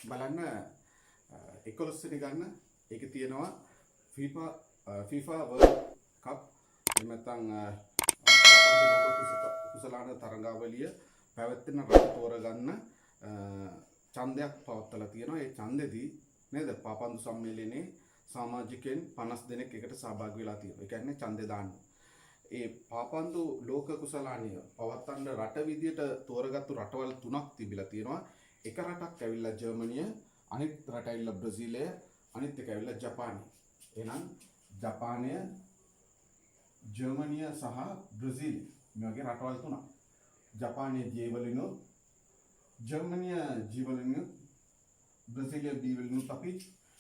බලන්න 11 වෙනි ගන්න ඒකේ තියෙනවා FIFA World Cup එහෙම නැත්නම් කුසලාන තරඟාවලිය පැවැත්වෙන රට තෝරගන්න ඡන්දයක් පවත්වලා තියෙනවා. ඒ ඡන්දෙදී නේද පාපන්දු සම්මේලනයේ සමාජිකයන් 50 දෙනෙක් එකට සහභාගී වෙලා තියෙනවා. ඒ කියන්නේ ඡන්දේ දාන්න. ඒ පාපන්දු ලෝක කුසලානිය පවත්වන්න රට විදියට තෝරගත්තු රටවල් 3ක් තිබිලා තියෙනවා. එක රටක් ඇවිල්ලා ජර්මනිය, අනිත් රට ඇවිල්ලා බ්‍රසීලය, අනිත් එක ඇවිල්ලා ජපානය. එහෙනම් ජපානය, ජර්මනිය සහ බ්‍රසීලය මේ වගේ රටවල් 3ක්. ජපානයේ ජීවලිනු, ජර්මනිය ජීවලිනු, බ්‍රසීලය ජීවලිනු අපි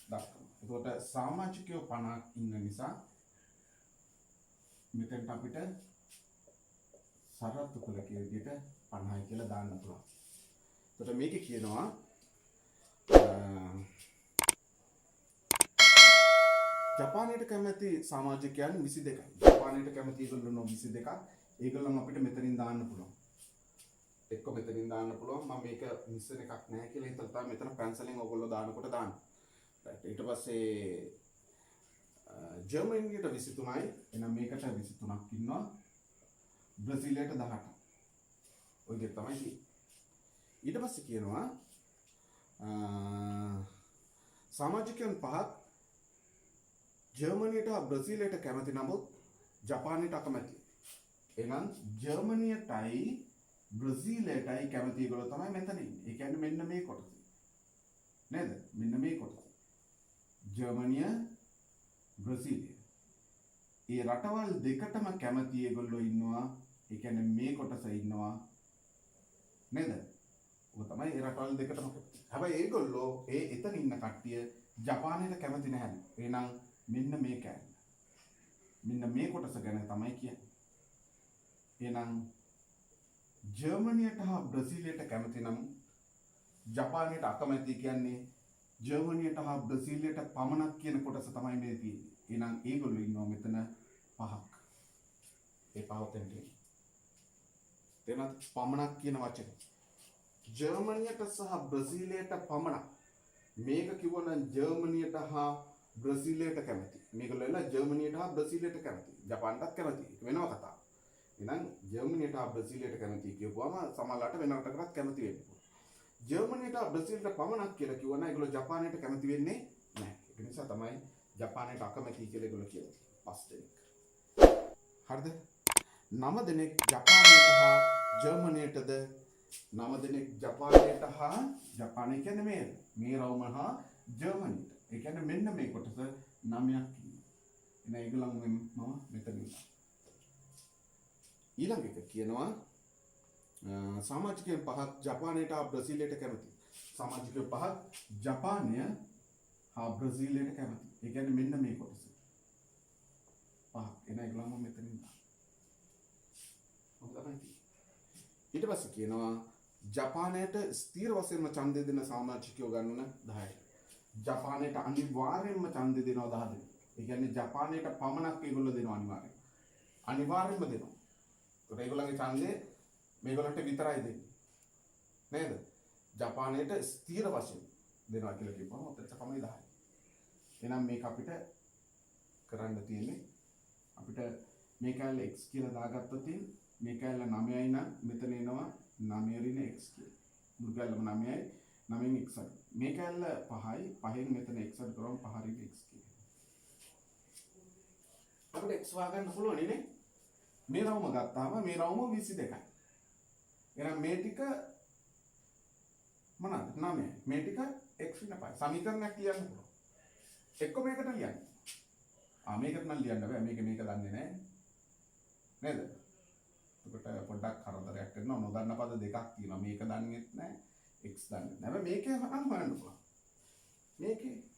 දක්වනවා. ඒකට සමාජිකයෝ 50ක් ඉන්න නිසා මෙතෙන්ට අපිට සරත් කුලකයේ විදිහට 50යි කියලා දාන්න පුළුවන්. එතකොට මේකේ කියනවා ජපානයට කැමති සමාජිකයන් 22යි. ජපානයට කැමති ඒගොල්ලෝ 22ක්. ඒගොල්ලන් අපිට මෙතනින් දාන්න පුළුවන්. එක්ක මෙතනින් දාන්න පුළුවන්. මම මේක මිස්සන එකක් නැහැ කියලා හිතලා තමයි මෙතන පැන්සලෙන් ඕගොල්ලෝ දානකොට දාන්න. ඊට පස්සේ ජර්මනියට 23යි. එහෙනම් මේකට 23ක් ඉන්නවා. බ්‍රසීලයට 18ක්. ඔය දෙක තමයි තියෙන්නේ. ඊට පස්සේ කියනවා සමාජිකයන් 5ක් ජර්මනියට බ්‍රසීලයට කැමති නමුත් ජපානයට අකමැති. එහෙනම් ජර්මනියටයි බ්‍රසීලයටයි කැමති ඒගොල්ලෝ තමයි මෙතන ඉන්නේ. ඒ කියන්නේ මෙන්න මේ කොටස. නේද? මෙන්න මේ කොටස. ජර්මනිය, බ්‍රසීලිය. ඒ රටවල් දෙකටම කැමති ඒගොල්ලෝ ඉන්නවා. ඒ කියන්නේ මේ කොටස ඉන්නවා. නේද? ඔය තමයි ඒ රටවල් දෙකටම කැමති. හැබැයි ඒගොල්ලෝ එතන ඉන්න කට්ටිය ජපානයට කැමති නැහැ. එහෙනම් මෙන්න මේ කෑල්ල. මෙන්න මේ කොටස ගැන තමයි කියන්නේ. එහෙනම් ජර්මනියට හා බ්‍රසීලියට කැමති නම් ජපානයට අකමැති කියන්නේ ජර්මනියට හා බ්‍රසීලියට පමණක් කියන කොටස තමයි මේ තියෙන්නේ. එහෙනම් ඒගොල්ලෝ ඉන්නවා මෙතන 5ක්. ඒ පහතෙන් තියෙන්නේ. එතන පමණක් කියන වචනේ. ජර්මනියට සහ බ්‍රසීලියට පමණක්. මේක කිව්වනම් ජර්මනියට හා බ්‍රසීලියට කැමති. මේගොල්ලෝ එලා ජර්මනියට හා බ්‍රසීලියට කැමති. ජපානටත් කැමති. වෙනම කතාවක්. එහෙනම් ජර්මනියට හා බ්‍රසීලියට කැමති කියපුවම සමහරවිට වෙන රටකටත් කැමති වෙන්න පුළුවන්. ජර්මනියට හා බ්‍රසීලියට පමණක් කියලා කිව්වනම් ඒගොල්ලෝ ජපානයට කැමති වෙන්නේ නැහැ. ඒක නිසා තමයි ජපානයට අකමැති කියලා ඒගොල්ලෝ කියන්නේ. 5 දෙනෙක්. හරිද? 9 දෙනෙක් ජපානයට හා ජර්මනියටද 9 දෙනෙක් ජපානයට හා ජපානය කියන්නේ මේ රවුම හා ජර්මනියට. ඒ කියන්නේ මෙන්න මේ කොටස 9ක් ඉන්නවා. එන ඒගොල්ලන් මම මෙතන ඉන්නවා. ඊළඟ එක කියනවා සමාජිකයන් 5ක් ජපානයට හා බ්‍රසීලියට කැමති. සමාජිකයන් 5ක් ජපානය හා බ්‍රසීලියට කැමති. ඒ කියන්නේ මෙන්න මේ කොටස. 5ක්. එන ඒගොල්ලන් මෙතන ඉන්නවා. ඊට පස්සේ කියනවා ජපානයට ස්ථිර වශයෙන්ම ඡන්දය දෙන සමාජිකයෝ ගන්නන 10යි. ජපානයට අනිවාර්යයෙන්ම ඡන්දය දෙනවා 10 දෙනෙක්. ඒ කියන්නේ ජපානයට පමණක් ඒගොල්ලෝ දෙනවා අනිවාර්යයෙන්. අනිවාර්යයෙන්ම දෙනවා. ඒකට ඒගොල්ලන්ගේ ඡන්දය මේගොල්ලන්ට විතරයි දෙන්නේ. නේද? ජපානයට ස්ථිර වශයෙන් දෙනවා කියලා කියපුවම ඔතන තමයි 10යි. එහෙනම් මේක අපිට කරන්න තියෙන්නේ අපිට මේ කැලේ x කියලා දාගත්තොත් මේ කැලේ 9යි නම් මෙතන එනවා 9 ඍණ x කියලා. මුළු කැලේම 9යි 9න් x අඩු. මේ කැලේ 5යි 5න් මෙතන x අඩු කරාම 5 ඍණ x කියලා. අපිට x හොයාගන්න පුළුවන් නේ. මේ රවුම ගත්තාම මේ රවුම 22යි. එහෙනම් මේ ටික මොනවාද? 9යි. මේ ටික x ඍණ 5. සමීකරණයක් ලියන්න පුළුවන්. එක්ක මේකට ලියන්න. මේකට නම් ලියන්න බෑ. මේක දන්නේ නැහැ. නේද? එතකොට පොඩ්ඩක් කරදරයක් වෙනවා. නොදන්න පද දෙකක් තියෙනවා. මේක දන්නේත් නැහැ. x දන්නේ නැහැ. හැබැයි මේකේ නම් හොයන්න පුළුවන්.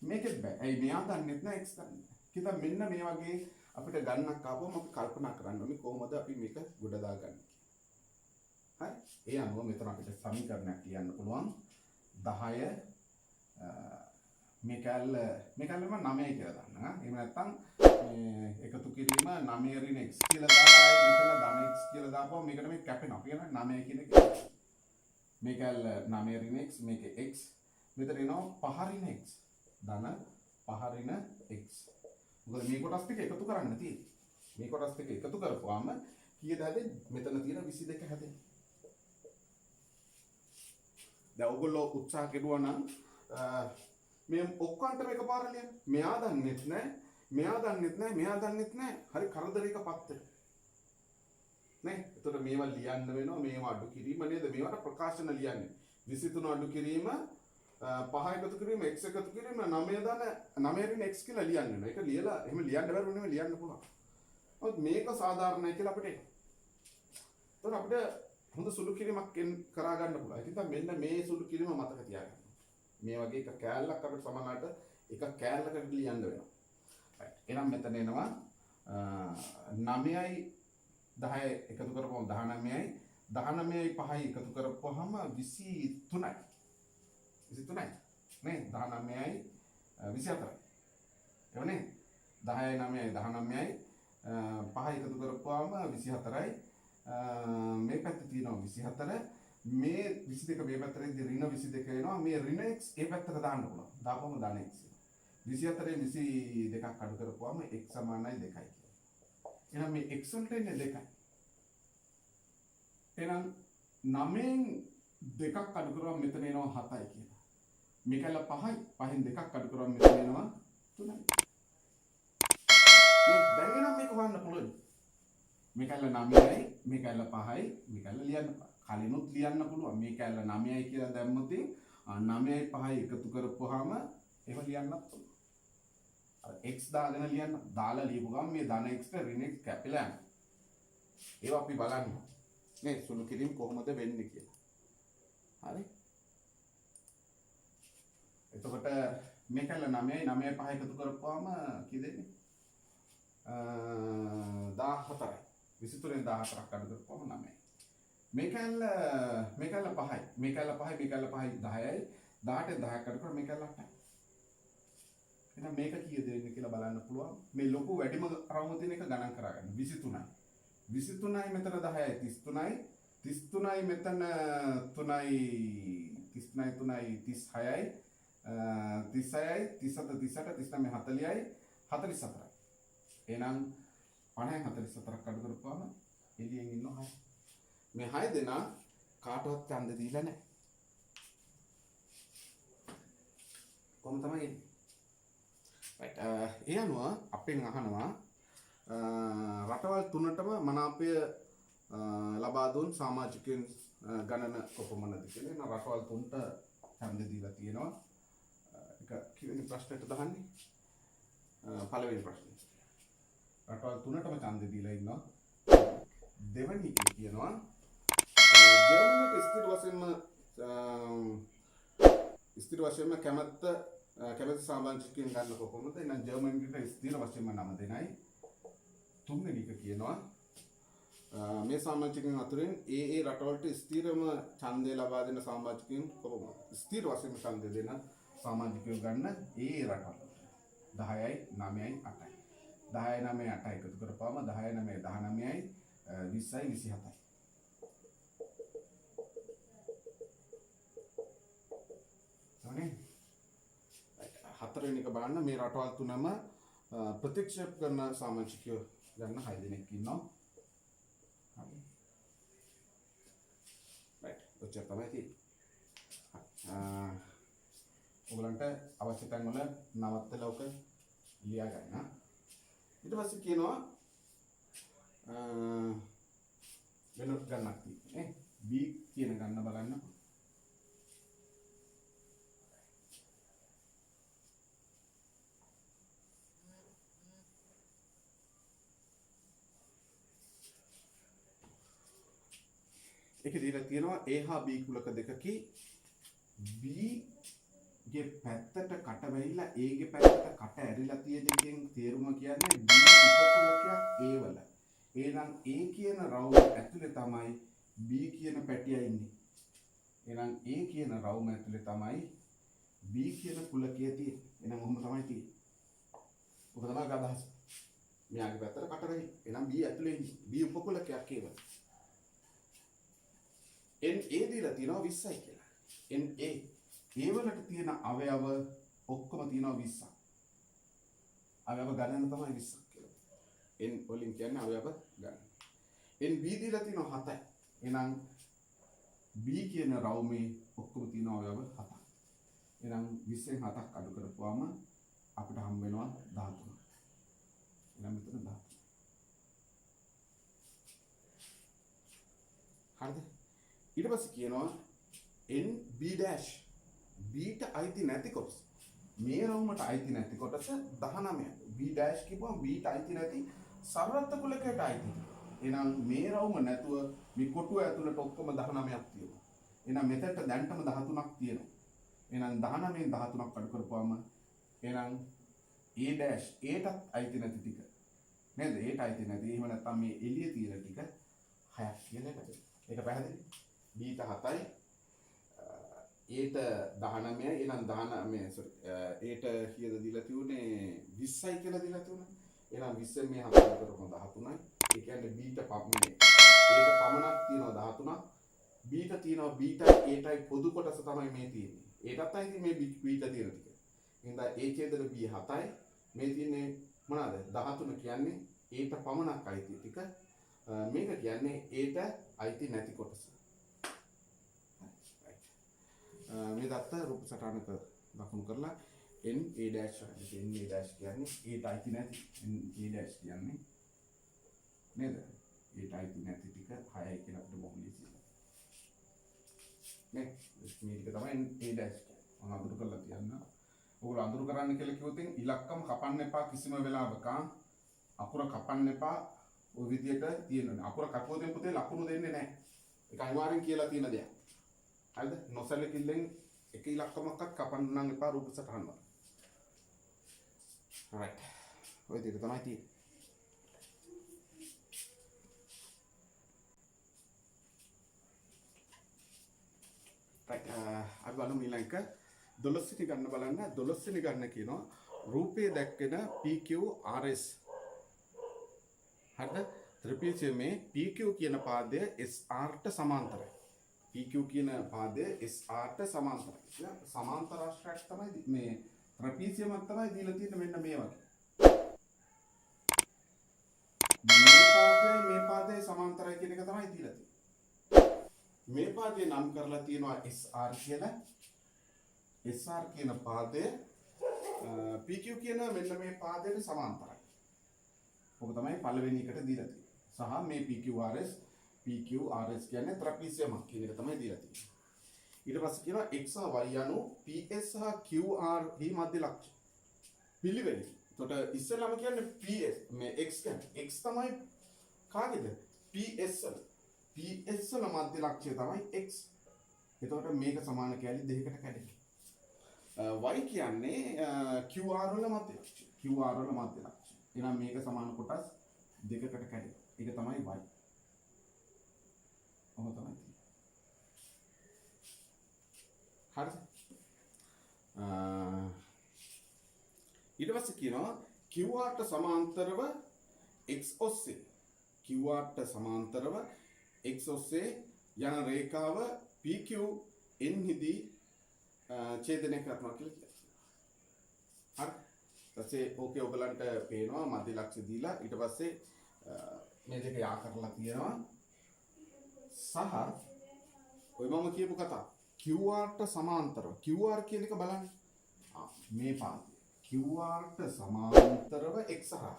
මේකෙත් බෑ. ඇයි මෙයා දන්නේත් නැහැ x දන්නේ නැහැ. කිව්වා මෙන්න මේ වගේ අපිට ගණනක් ආවම අපි කල්පනා කරන්න ඕනේ කොහොමද අපි මේක ගොඩ දාගන්නේ කියලා. හරි? ඒ අනුව මෙතන අපිට සමීකරණයක් ලියන්න පුළුවන් 10 මේ කැලේම 9 කියලා දාන්න. එහෙම නැත්නම් මේ එකතු කිරීම 9 ඍණ x කියලා දාලා මෙතන ධන x කියලා දාපුවම මේකට මේ කැපෙනවා. කියන 9 කියන එක. මේ කැලේ 9 ඍණ x මේක x මෙතන එනවා පහ ඍණ x. ධන පහ ඍණ x. මොකද මේ කොටස් ටික එකතු කරන්න තියෙන්නේ. මේ කොටස් ටික එකතු කරපුවාම කීයද හැදෙන්නේ? මෙතන තියෙන 22 හැදෙන්නේ. දැන් ඔයගොල්ලෝ උත්සාහ කෙරුවා නම් මේ ඔක්කොන්ට මේකපාර ලියන්න. මෙයා දන්නෙත් නැහැ. මෙයා දන්නෙත් නැහැ. මෙයා දන්නෙත් නැහැ. හරි කරදරයක පත්තර. නේ? එතකොට මේවා ලියන්න වෙනවා. මේවා අඩු කිරීම නේද? මේවට ප්‍රකාශන ලියන්නේ. 23 අඩු කිරීම 5 එකතු කිරීම x එකතු කිරීම 9 දන 9 රින් x කියලා ලියන්න වෙනවා. ඒක ලියලා එහෙම ලියන්න බැරුව නෙමෙයි ලියන්න පුළුවන්. මොකද මේක සාධාරණයි කියලා අපිට එතකොට අපිට හොඳ සුළු කිරීමක් කරා ගන්න පුළුවන්. ඒක නිසා මෙන්න මේ සුළු කිරීම මතක තියාගන්න. මේ වගේ එක කෑල්ලක් අපිට සමහරවිට එක කෑල්ලකට ලියන්න වෙනවා. right. එහෙනම් මෙතන එනවා 9යි 10 එකතු කරපුවම 19යි 19යි 5යි එකතු කරපුවම 23යි. 23යි. නේ 19යි 24යි. එවනේ 10යි 9යි 19යි 5යි එකතු කරපුවම 24යි. මේ පැත්තේ තියෙනවා 24 මේ 22 මේ පැත්තට ඍණ 22 එනවා මේ ඍණ x ඒ පැත්තට දාන්න පුළුවන් දාපුවම ධන x 24 22ක් අඩු කරපුවම x සමානයි 2යි කියලා. එහෙනම් මේ x වලට එන්නේ 2යි. එහෙනම් 9න් 2ක් අඩු කරාම මෙතන එනවා 7යි කියලා. මේකල 5යි 5න් 2ක් අඩු කරාම මෙතන එනවා 3යි. මේ දැන් එනම් මේක වන්න පුළුවන්. මේකල 9යි මේකල 5යි මේකල ලියන්න කලිනුත් ලියන්න පුළුවන්. මේකල 9යි කියලා දැම්මොත් 9යි 5යි එකතු කරපුවාම එහෙම ලියන්නත් පුළුවන්. අර x දාගෙන ලියන්න දාලා ලියපු ගමන් මේ ධන x ට ඍණ x කැපිලා යනවා. ඒවා අපි බලන්න. මේ සුළු කිරීම කොහොමද වෙන්නේ කියලා. හරි. එතකොට මේකල 9යි 9යි 5 එකතු කරපුවාම කී දෙන්නේ? 14යි. 23න් 14ක් අඩු කරපුවාම 9යි. මේකල 5යි. මේකල 5යි 10යි. 18න් 10ක් අඩු කරා මේකල 8යි. එහෙනම් මේක කීයද වෙන්නේ කියලා බලන්න පුළුවන්. මේ ලොකු වැඩිම රවුම තියෙන එක ගණන් කරගන්න. 23යි. 23යි මෙතන 10යි 33යි. 33යි මෙතන 3යි 36යි 37යි 37 38 39 40යි 44යි. එහෙනම් 50න් 44ක් අඩු කරපුවාම එළියෙන් ඉන්නවා 6. මේ 6 දෙනා කාටවත් ඡන්ද දීලා නැහැ. කොහොම තමයි එන්නේ? right. ඒ අනුව අපෙන් අහනවා රටවල් තුනටම මනාපය ලබා දුන් සමාජිකයන් ගණන කොපමණද කියලා. එහෙනම් රටවල් තුනට ඡන්ද දීලා තියෙනවා. ඒක කිවෙන ප්‍රශ්නෙට දහන්නේ. පළවෙනි ප්‍රශ්නේ. රටවල් තුනටම ඡන්ද දීලා ඉන්නවා. දෙවෙනි එක කියනවා ජර්මනියට ස්ථිර වශයෙන්ම කැමැත්ත සමාජිකයන් ගන්න කොහොමද? එහෙනම් ජර්මනියට ස්ථිර වශයෙන්ම 9 දෙනයි. තුන්වෙනි එක කියනවා මේ සමාජිකයන් අතරින් ඒ රටවලට ස්ථිරම ඡන්දය ලබා දෙන සමාජිකයන් කොහොමද? ස්ථිර වශයෙන්ම ඡන්දය දෙන සමාජිකයෝ ගන්න ඒ රටවල 10යි 9යි 8යි. 10යි 9යි 8යි එකතු කරපුවාම 10යි 9යි 19යි 20යි 27යි. හතරවෙනි එක බලන්න මේ රටවල් තුනම ප්‍රතික්ෂේප කරන සමාජිකයෝ ගන්න 6 දෙනෙක් ඉන්නවා. හරි. right. ඔච්චර තමයි තියෙන්නේ. ඔයගලන්ට අවශ්‍ය තැන් වල නවත්තලා ඔක ලියා ගන්න. ඊට පස්සේ කියනවා වෙන ගන්නක් තියෙන්නේ. B කියන ගන්න බලන්න. ඒක දීලා තියෙනවා A හා B කුලක දෙකකි B ගේ පැත්තට කට වැහිලා A ගේ පැත්තට කට ඇරිලා තියෙන එකෙන් තේරුම කියන්නේ B උපකුලකයක් A වල. එහෙනම් A කියන රවුම ඇතුලේ තමයි B කියන පැටිය ඉන්නේ. එහෙනම් A කියන රවුම ඇතුලේ තමයි B කියන කුලකයේ තියෙන්නේ. එහෙනම් ඔහොම තමයි තියෙන්නේ. ඔක තමයි අදහස. මෙයාගේ පැත්තට කට වැහි. එහෙනම් B ඇතුලේ ඉන්නේ. B උපකුලකයක් A වල. NA දීලා තියෙනවා 20යි කියලා. NA ඒ වලට තියෙන අවයව ඔක්කොම තියෙනවා 20ක්. අවයව ගණන තමයි 20ක් කියලා. n වලින් කියන්නේ අවයව ගණන. n b දීලා තියෙනවා 7යි. එහෙනම් b කියන රවුමේ ඔක්කොම තියෙන අවයව 7ක්. එහෙනම් 20න් 7ක් අඩු කරපුවාම අපිට හම් වෙනවා 13. එහෙනම් මෙතන 13. හරිද? ඊට පස්සේ කියනවා n b dash b ට අයිති නැති කොටස. මේ රවුමට අයිති නැති කොටස 19. b dash කියපුවම b ට අයිති නැති සර්වත්ත කුලකයට අයිති. එහෙනම් මේ රවුම නැතුව මේ කොටුව ඇතුළට ඔක්කොම 19ක් තියෙනවා. එහෙනම් මෙතනට දැන්ටම 13ක් තියෙනවා. එහෙනම් 19න් 13ක් අඩු කරපුවාම එහෙනම් a dash a ටත් අයිති නැති ටික නේද? a ට අයිති නැති. එහෙම නැත්නම් මේ එළිය තියෙන ටික 6ක් කියලා ලැබෙනවා. ඒක පැහැදිලි? b ට 7යි ඒට 19යි. එහෙනම් 19 sorry ඒට කීයද දීලා තියුනේ 20යි කියලා දීලා තියුණා. එහෙනම් 20න් මේ 7 කරපුවම 13යි. ඒ කියන්නේ b ට ඒට පමණක් තියෙනවා 13ක්. b ට තියෙනවා b ටයි a ටයි පොදු කොටස තමයි මේ තියෙන්නේ. ඒකත් අයිති මේ b ට තියෙන ටික. එහෙනම් a ඡේදන b 7යි. මේ තියෙන්නේ මොනවාද? 13 කියන්නේ a ට පමණක් අයිති ටික. මේක කියන්නේ a ට අයිති නැති කොටස. මේ දත්ත රූප සටහනක දක්වමු කරලා n a dash n a dash කියන්නේ a ට අයිති නැති n a dash කියන්නේ නේද? a ට අයිති නැති ටික 6යි කියලා අපිට බොහොම ලේසියි. නේ? මේ ටික තමයි a dash කියන්නේ. මම අඳුර කරලා තියන්න. ඔයගොල්ලෝ අඳුර කරන්න කියලා කිව්වොත් ඉලක්කම කපන්න එපා කිසිම වෙලාවක. අකුර කපන්න එපා. ඔය විදියට තියෙනවා. අකුර කපුවොත් පුතේ ලකුණු දෙන්නේ නැහැ. ඒක අනිවාර්යෙන් කියලා තියෙන දෙයක්. හරිද? නොසලකිල්ලෙන් එක ඉලක්කමක්වත් කපන්න නම් එපා රූප සටහන් වල. right. ඔය විදිහට තමයි තියෙන්නේ. right. අපි බලමු ඊළඟ 12 වෙනි ගන්න බලන්න. 12 වෙනි ගන්න කියනවා රූපයේ දැක්වෙන PQRS. හරිද? ත්‍රිපිටකයේ PQ කියන පාදය SR ට සමාන්තරයි. PQ කියන පාදය SR ට සමාන්තරයි. සමාන්තර ආශ්‍රයක් තමයි මේ ත්‍රිපිටකයක් තමයි දීලා තියෙන්නේ මෙන්න මේ වගේ. මේ පාදයේ සමාන්තරයි කියන එක තමයි දීලා තියෙන්නේ. මේ පාදේ නම් කරලා තියෙනවා SR කියලා. SR කියන පාදය PQ කියන මෙන්න මේ පාදයට සමාන්තරයි. ඔක තමයි පළවෙනි එකට දීලා තියෙන්නේ. සහ මේ PQRS කියන්නේ ත්‍රිපිටකයක් කියන එක තමයි දීලා තියෙන්නේ. ඊට පස්සේ කියනවා x සහ y යනු PS සහ QR හි මධ්‍ය ලක්ෂ පිළිවෙලයි. එතකොට ඉස්සෙල්ලාම කියන්නේ PS මේ x කියන්නේ x තමයි කාගේද? PS වල මධ්‍ය ලක්ෂය තමයි x. එතකොට මේක සමාන කැලි දෙකකට කැඩෙනවා. y කියන්නේ QR වල මධ්‍ය ලක්ෂය. QR වල මධ්‍ය ලක්ෂය. එහෙනම් මේක සමාන කොටස් දෙකකට කැඩෙනවා. ඒක තමයි y. ඔහොම තමයි. හරිද? ඊට පස්සේ කියනවා QR ට සමාන්තරව x ඔස්සේ QR ට සමාන්තරව x ඔස්සේ යන රේඛාව PQ n හිදී ඡේදනය කරනවා කියලා කියනවා. හරි? ඊපස්සේ ඕකේ ඔයගලන්ට පේනවා මධ්‍ය ලක්ෂ්‍ය දීලා ඊට පස්සේ මේ දෙක යා කරලා තියෙනවා. සහ ඔය මම කියපු කතාව QR ට සමාන්තරව QR කියන එක බලන්න. මේ පාදය QR ට සමාන්තරව x හරහා.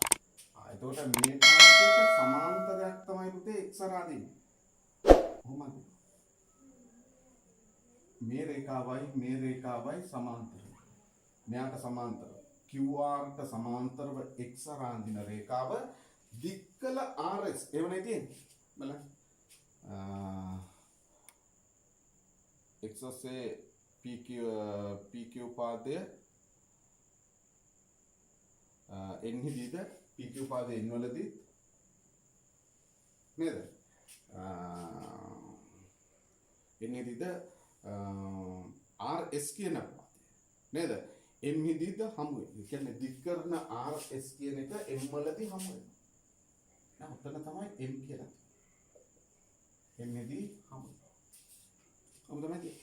එතකොට මේ පාදයට සමාන්තරයක් තමයි පුතේ x හරහා දෙන්නේ. කොහොමද? මේ රේඛාවයි සමාන්තරයි. මෙයාට සමාන්තරව QR ට සමාන්තරව x හරහා දින රේඛාව දික්කල RS එවනේ තියෙන්නේ. බලන්න. x ඔස්සේ PQ පාදය n හිදීද PQ පාදය n වලදී නේද? n හිදීද RS කියන පාදය නේද? m හිදීද හමු වෙන්නේ. ඒ කියන්නේ දික් කරන RS කියන එක m වලදී හමු වෙනවා. දැන් උතන තමයි m කියලා. m හිදී හමු. කොහොමද මේ?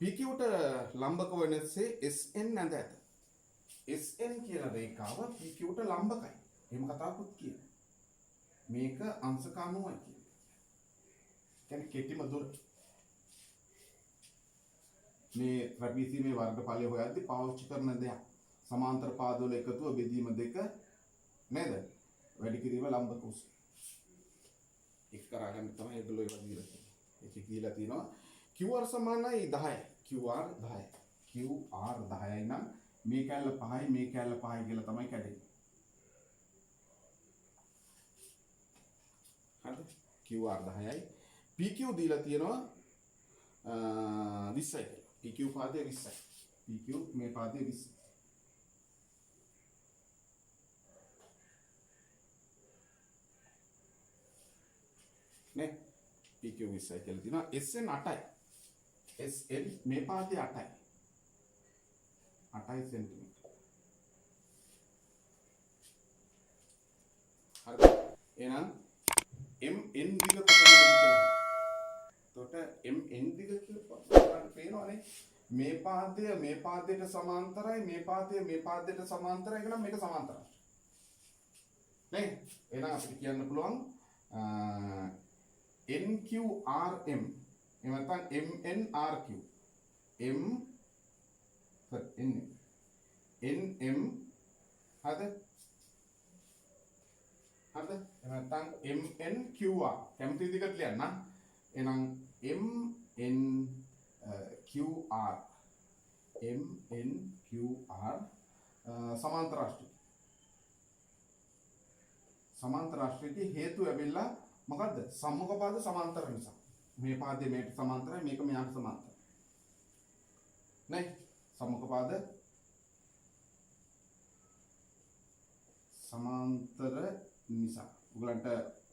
PQට ලම්බක වෙනසේ SN නැඳ ඇත. SN කියන රේඛාව PQට ලම්බකයි. එහෙම කතාවකුත් කියනවා. මේක අංශක 90යි කියන්නේ. කියන්නේ කෙටිම දුර. මේ ත්‍රිපිටකයේ වර්ගඵලය හොයද්දී පාවිච්චි කරන දෙයක්. සමාන්තර පාදවල එකතුව බෙදීම දෙක නේද? වැඩි කිරීම ලම්බක උස. එක් කරගන්න තමයි ඒගොල්ලෝ ඒවා දීලා තියෙන්නේ. ඒකේ කියලා තියෙනවා QR සමානයි 10යි. QR 10යි. QR 10යි නම් මේ කැල්ල 5යි මේ කැල්ල 5යි කියලා තමයි කැඩෙන්නේ. හරිද? QR 10යි. PQ දීලා තියෙනවා 20යි කියලා. PQ පාදයේ 20යි. PQ මේ පාදයේ 20යි. නේ? PQ 20යි කියලා තියෙනවා. SN 8යි. SN මේ පාදයේ 8යි. 8 සෙන්ටිමීටර. හරිද? එහෙනම් MN දිග කොතනද කියලා. එතකොට MN දිග කියලා බලන්න පේනවනේ. මේ පාදයට සමාන්තරයි මේ පාදයට සමාන්තරයි කියලා මේක සමාන්තරයි. නේ? එහෙනම් අපිට කියන්න පුළුවන් NQRM එහෙම නැත්නම් MNRQ NM හරිද? හරිද? එහෙම නැත්නම් MNQR කැමති විදිහකට ලියන්න. එහෙනම් MNQR සමාන්තර රාශිය. සමාන්තර රාශියේ හේතු ලැබෙලා මොකද්ද? සම්මුඛ පාද සමාන්තර නිසා. මේ පාදයේ මේට සමාන්තරයි මේක මෙයාට සමාන්තරයි. නේ? සම්මුඛ පාද සමාන්තර නිසා. උගලන්ට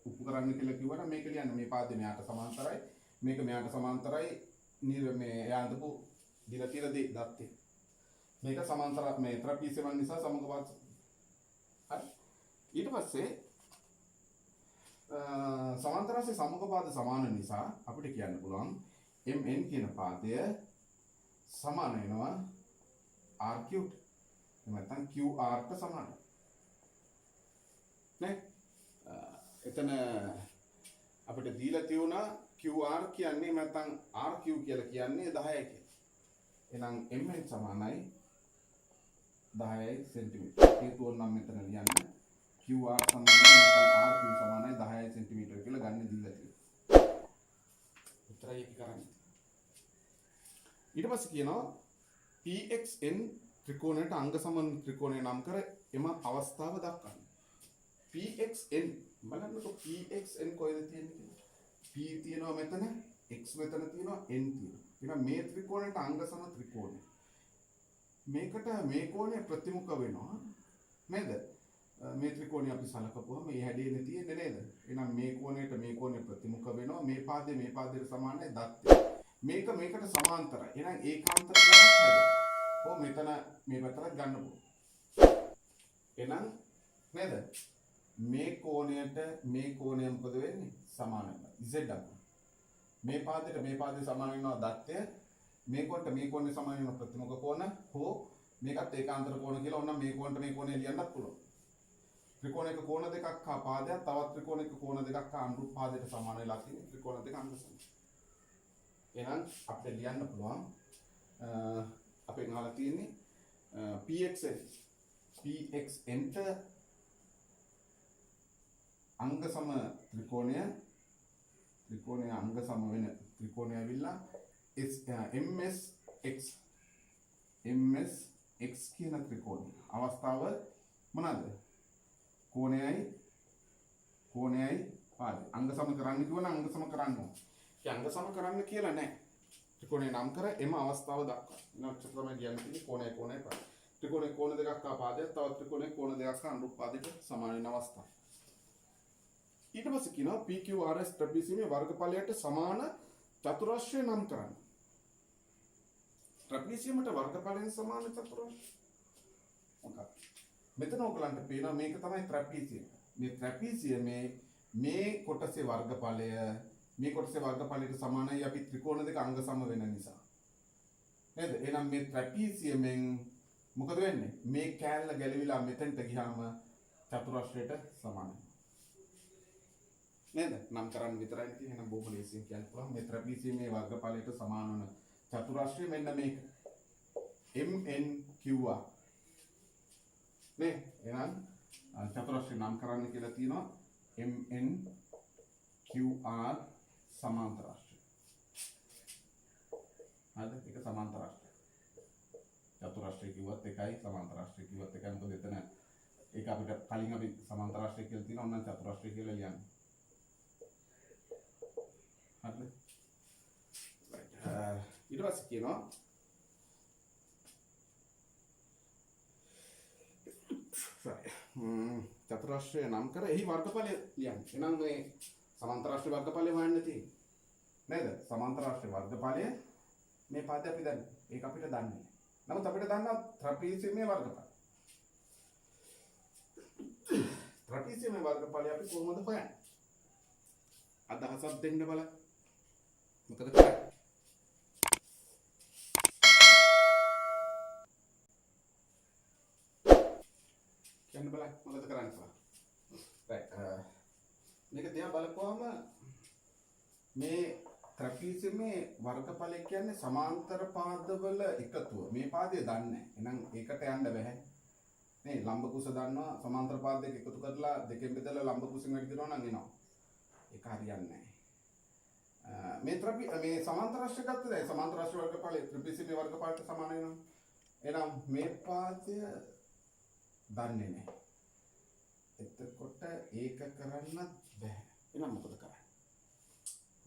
උපු කරන්න කියලා කිව්වනම් මේක ලියන්න මේ පාදේ මෙයාට සමාන්තරයි මේක මෙයාට සමාන්තරයි මේ යාඳපු දිලා තියලා දත්තේ. මේක සමාන්තර මේ ත්‍රිපිටකය නිසා සම්මුඛ පාද. හරි. ඊට පස්සේ සමාන්තරාශය සම්මුඛ පාද සමාන නිසා අපිට කියන්න පුළුවන් MN කියන පාදය සමාන වෙනවා RQ ට. එහෙම නැත්නම් QR ට සමානයි. නේ? එතන අපිට දීලා තියුණා QR කියන්නේ නැත්නම් RQ කියලා කියන්නේ 10යි කියලා. එහෙනම් MN සමානයි 10යි සෙන්ටිමීටර. හේතුව නම් මෙතන ලියන්න. QR සමානයි නැත්නම් RQ සමානයි 10 සෙන්ටිමීටර කියලා ගන්න දීලා තියෙනවා. උත්තරය ඒක කරන්නේ. ඊට පස්සේ කියනවා PXN ත්‍රිකෝණයට අංග සමන් ත්‍රිකෝණය නම් කර එම අවස්ථාව දක්වන්න. PXN බලන්නකො PXN කොහෙද තියෙන්නේ? P තියෙනවා මෙතන, X මෙතන තියෙනවා, N තියෙනවා. එහෙනම් මේ ත්‍රිකෝණයට අංග සම ත්‍රිකෝණය. මේකට මේ කෝණය ප්‍රතිමුඛ වෙනවා. නේද? මේ ත්‍රිකෝණය අපි සලකපුවම මේ හැඩයනේ තියෙන්නේ නේද? එහෙනම් මේ කෝණය ප්‍රතිමුඛ වෙනවා. මේ පාදයට සමානයි දත්තේ. මේකට සමාන්තරයි. එහෙනම් ඒකාන්තර කොටස් හැදෙනවා. කොහොම මෙතන මේ පැත්තට ගන්න පුළුවන්. එහෙනම් නේද? මේ කෝණය මොකද වෙන්නේ? සමාන වෙනවා. Z අංග. මේ පාදයට සමාන වෙනවා දත්තය. මේ කෝණය සමාන වෙනවා ප්‍රතිමුඛ කෝණ. හෝ මේකත් ඒකාන්තර කෝණ කියලා ඕනනම් මේ කෝණය ලියන්නත් පුළුවන්. ත්‍රිකෝණයක කෝණ දෙකක් හා පාදයක් තවත් ත්‍රිකෝණයක කෝණ දෙකක් හා අනුරූප පාදයට සමාන වෙලා තියෙන ත්‍රිකෝණ දෙක අංග සම. එහෙනම් අපිට ලියන්න පුළුවන් අපෙන් අහලා තියෙන්නේ PXN ට අංග සම ත්‍රිකෝණය අංග සම වෙන ත්‍රිකෝණය ඇවිල්ලා MSX කියන ත්‍රිකෝණය. අවස්ථාව මොනවාද? කෝණයයි පාදය. අංග සම කරන්න කිව්වනම් අංග සම කරන්න ඕන. ඒ අංග සම කරන්න කියලා නැහැ. ත්‍රිකෝණය නම් කර එම අවස්ථාව දක්වන්න. ඊළඟට තමයි කියන්න තියෙන්නේ කෝණය පාදය. ත්‍රිකෝණේ කෝණ දෙකක් හා පාදයක් තවත් ත්‍රිකෝණේ කෝණ දෙකක් හා අනුරූප පාදයකට සමාන වෙන අවස්ථාව. ඊට පස්සේ කියනවා PQRS ත්‍රිපිටකයේ වර්ගඵලයට සමාන චතුරස්‍රය නම් කරන්න. ත්‍රිපිටකයට වර්ගඵලයෙන් සමාන චතුරස්‍රය මොකක්ද? මෙතන ඔයගලන්ට පේනවා මේක තමයි ත්‍රිපිටකය. මේ ත්‍රිපිටකයේ මේ කොටසේ වර්ගඵලය මේ කොටසේ වර්ගඵලයට සමානයි අපි ත්‍රිකෝණ දෙක අංග සම වෙන නිසා. නේද? එහෙනම් මේ ට්‍රැපීසියමෙන් මොකද වෙන්නේ? මේ කෑල්ල ගැලවිලා මෙතෙන්ට ගියාම චතුරස්‍රයට සමානයි. නේද? නම් කරන්න විතරයි තියෙන්නේ. එහෙනම් බොහොම ලේසියෙන් කියන්න පුළුවන්. මේ ට්‍රැපීසියමේ වර්ගඵලයට සමාන වන චතුරස්‍රය මෙන්න මේක. MNQR. නේ? එහෙනම් චතුරස්‍රය නම් කරන්න කියලා තියෙනවා MNQR සමාන්තර රාශිය. හරිද? ඒක සමාන්තර රාශිය. චතුරස්‍රය කිව්වත් එකයි සමාන්තර රාශිය කිව්වත් එකයි. මොකද එතන ඒක අපිට කලින් අපි සමාන්තර රාශිය කියලා තියෙනවා. ඕනනම් චතුරස්‍රය කියලා ලියන්න. හරිද? ඊට පස්සේ කියනවා චතුරස්‍රය නම් කර එහි වර්ගඵලය ලියන්න. එහෙනම් මේ සමාන්තර රාශිය වර්ගඵලය හොයන්න තියෙන්නේ. නේද? සමාන්තර රාශිය වර්ගඵලය මේ පදේ අපි දන්නේ. ඒක අපිට දන්නේ. නමුත් අපිට දන්නවා ට්‍රැපීසියමේ වර්ගඵලය. ට්‍රැපීසියමේ වර්ගඵලය අපි කොහොමද හොයන්නේ? අදහසක් දෙන්න බලන්න. මොකද කරන්නේ? කියන්න බලන්න මොකද කරන්න කියලා. right මේක දිහා බලපුවාම මේ ට්‍රැපීසියමේ වර්ගඵලය කියන්නේ සමාන්තර පාදවල එකතුව. මේ පාදය දන්නේ නැහැ. එහෙනම් ඒකට යන්න බෑ. නේ ලම්බ කුස දන්නවා සමාන්තර පාද දෙක එකතු කරලා දෙකෙන් බෙදලා ලම්බ කුසින් වැඩි කරනවා නම් එනවා. ඒක හරියන්නේ නැහැ. මේ සමාන්තර රාශිය ගත්තද? සමාන්තර රාශිය වර්ගඵලය ට්‍රැපීසියමේ වර්ගඵලයට සමාන වෙනවා. එහෙනම් මේ පාදය දන්නේ නැහැ. එතකොට ඒක කරන්න බෑ. එහෙනම් මොකද කරන්නේ?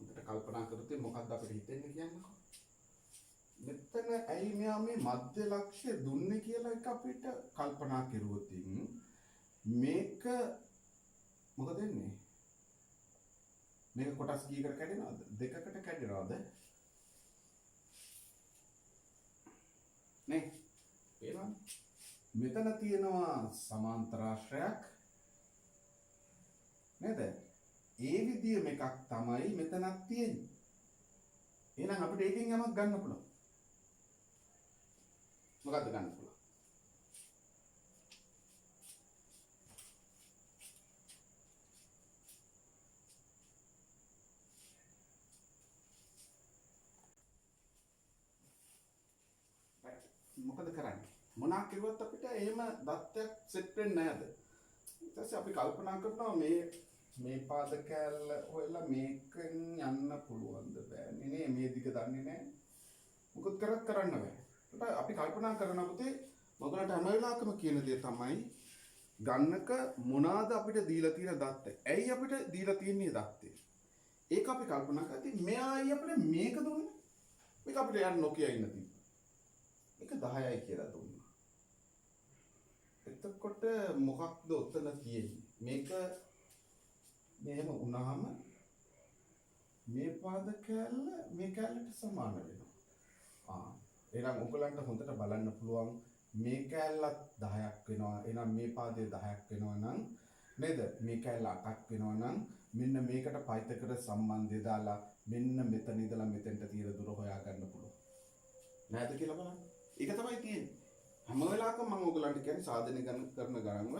උන්ට කල්පනා කරද්දී මොකක්ද අපිට හිතෙන්නේ කියන්නකෝ. මෙතන ඇයි මෙයා මේ මධ්‍ය ලක්ෂ්‍ය දුන්නේ කියලා එක අපිට කල්පනා කරුවොත් මේක මොකද වෙන්නේ? මේක කොටස් කීයකට කැඩෙනවද? දෙකකට කැඩෙනවද? නේ? එහෙනම් මෙතන තියෙනවා සමාන්තර රාශියක් නේද? ඒ විදියම එකක් තමයි මෙතනක් තියෙන්නේ. එහෙනම් අපිට ඒකෙන් යමක් ගන්න පුළුවන්. මොකක්ද ගන්න පුළුවන්? මොකද කරන්නේ? මොනවා කිව්වත් අපිට එහෙම දත්තයක් සෙට් වෙන්නේ නැහැද? ඊට පස්සේ අපි කල්පනා කරනවා මේ පාද කැලල හොයලා මේකෙන් යන්න පුළුවන්ද බෑනේ නේ මේ දිග දන්නේ නැහැ. මොකද කරන්න බෑ. අපි කල්පනා කරන පුතේ මොකලට හැම වෙලාවකම කියන දේ තමයි ගන්නක මොනවාද අපිට දීලා තියෙන දත්ත. ඇයි අපිට දීලා තියෙන්නේ දත්තේ? ඒක අපි කල්පනා කරද්දී මෙයායි අපිට මේක දුන්නේ. මේක අපිට යන්න නොකිය ඉන්න තිබ්බා. ඒක 10යි කියලා දුන්නා. එතකොට මොකක්ද උතන තියෙන්නේ? මේක මෙහෙම වුණාම මේ පාද කැලල මේ කැලලට සමාන වෙනවා. එහෙනම් ඔයගලන්ට හොඳට බලන්න පුළුවන් මේ කැලලත් 10ක් වෙනවා. එහෙනම් මේ පාදේ 10ක් වෙනවා නම් නේද? මේ කැලල 8ක් වෙනවා නම් මෙන්න මේකට පයිතකට සම්බන්ධය දාලා මෙන්න මෙතන ඉඳලා මෙතෙන්ට තියෙන දුර හොයාගන්න පුළුවන්. නේද කියලා බලන්න. ඒක තමයි තියෙන්නේ. හැම වෙලාවකම මම ඔයගලන්ට කියන්නේ සාධනය කරන ගණන්වල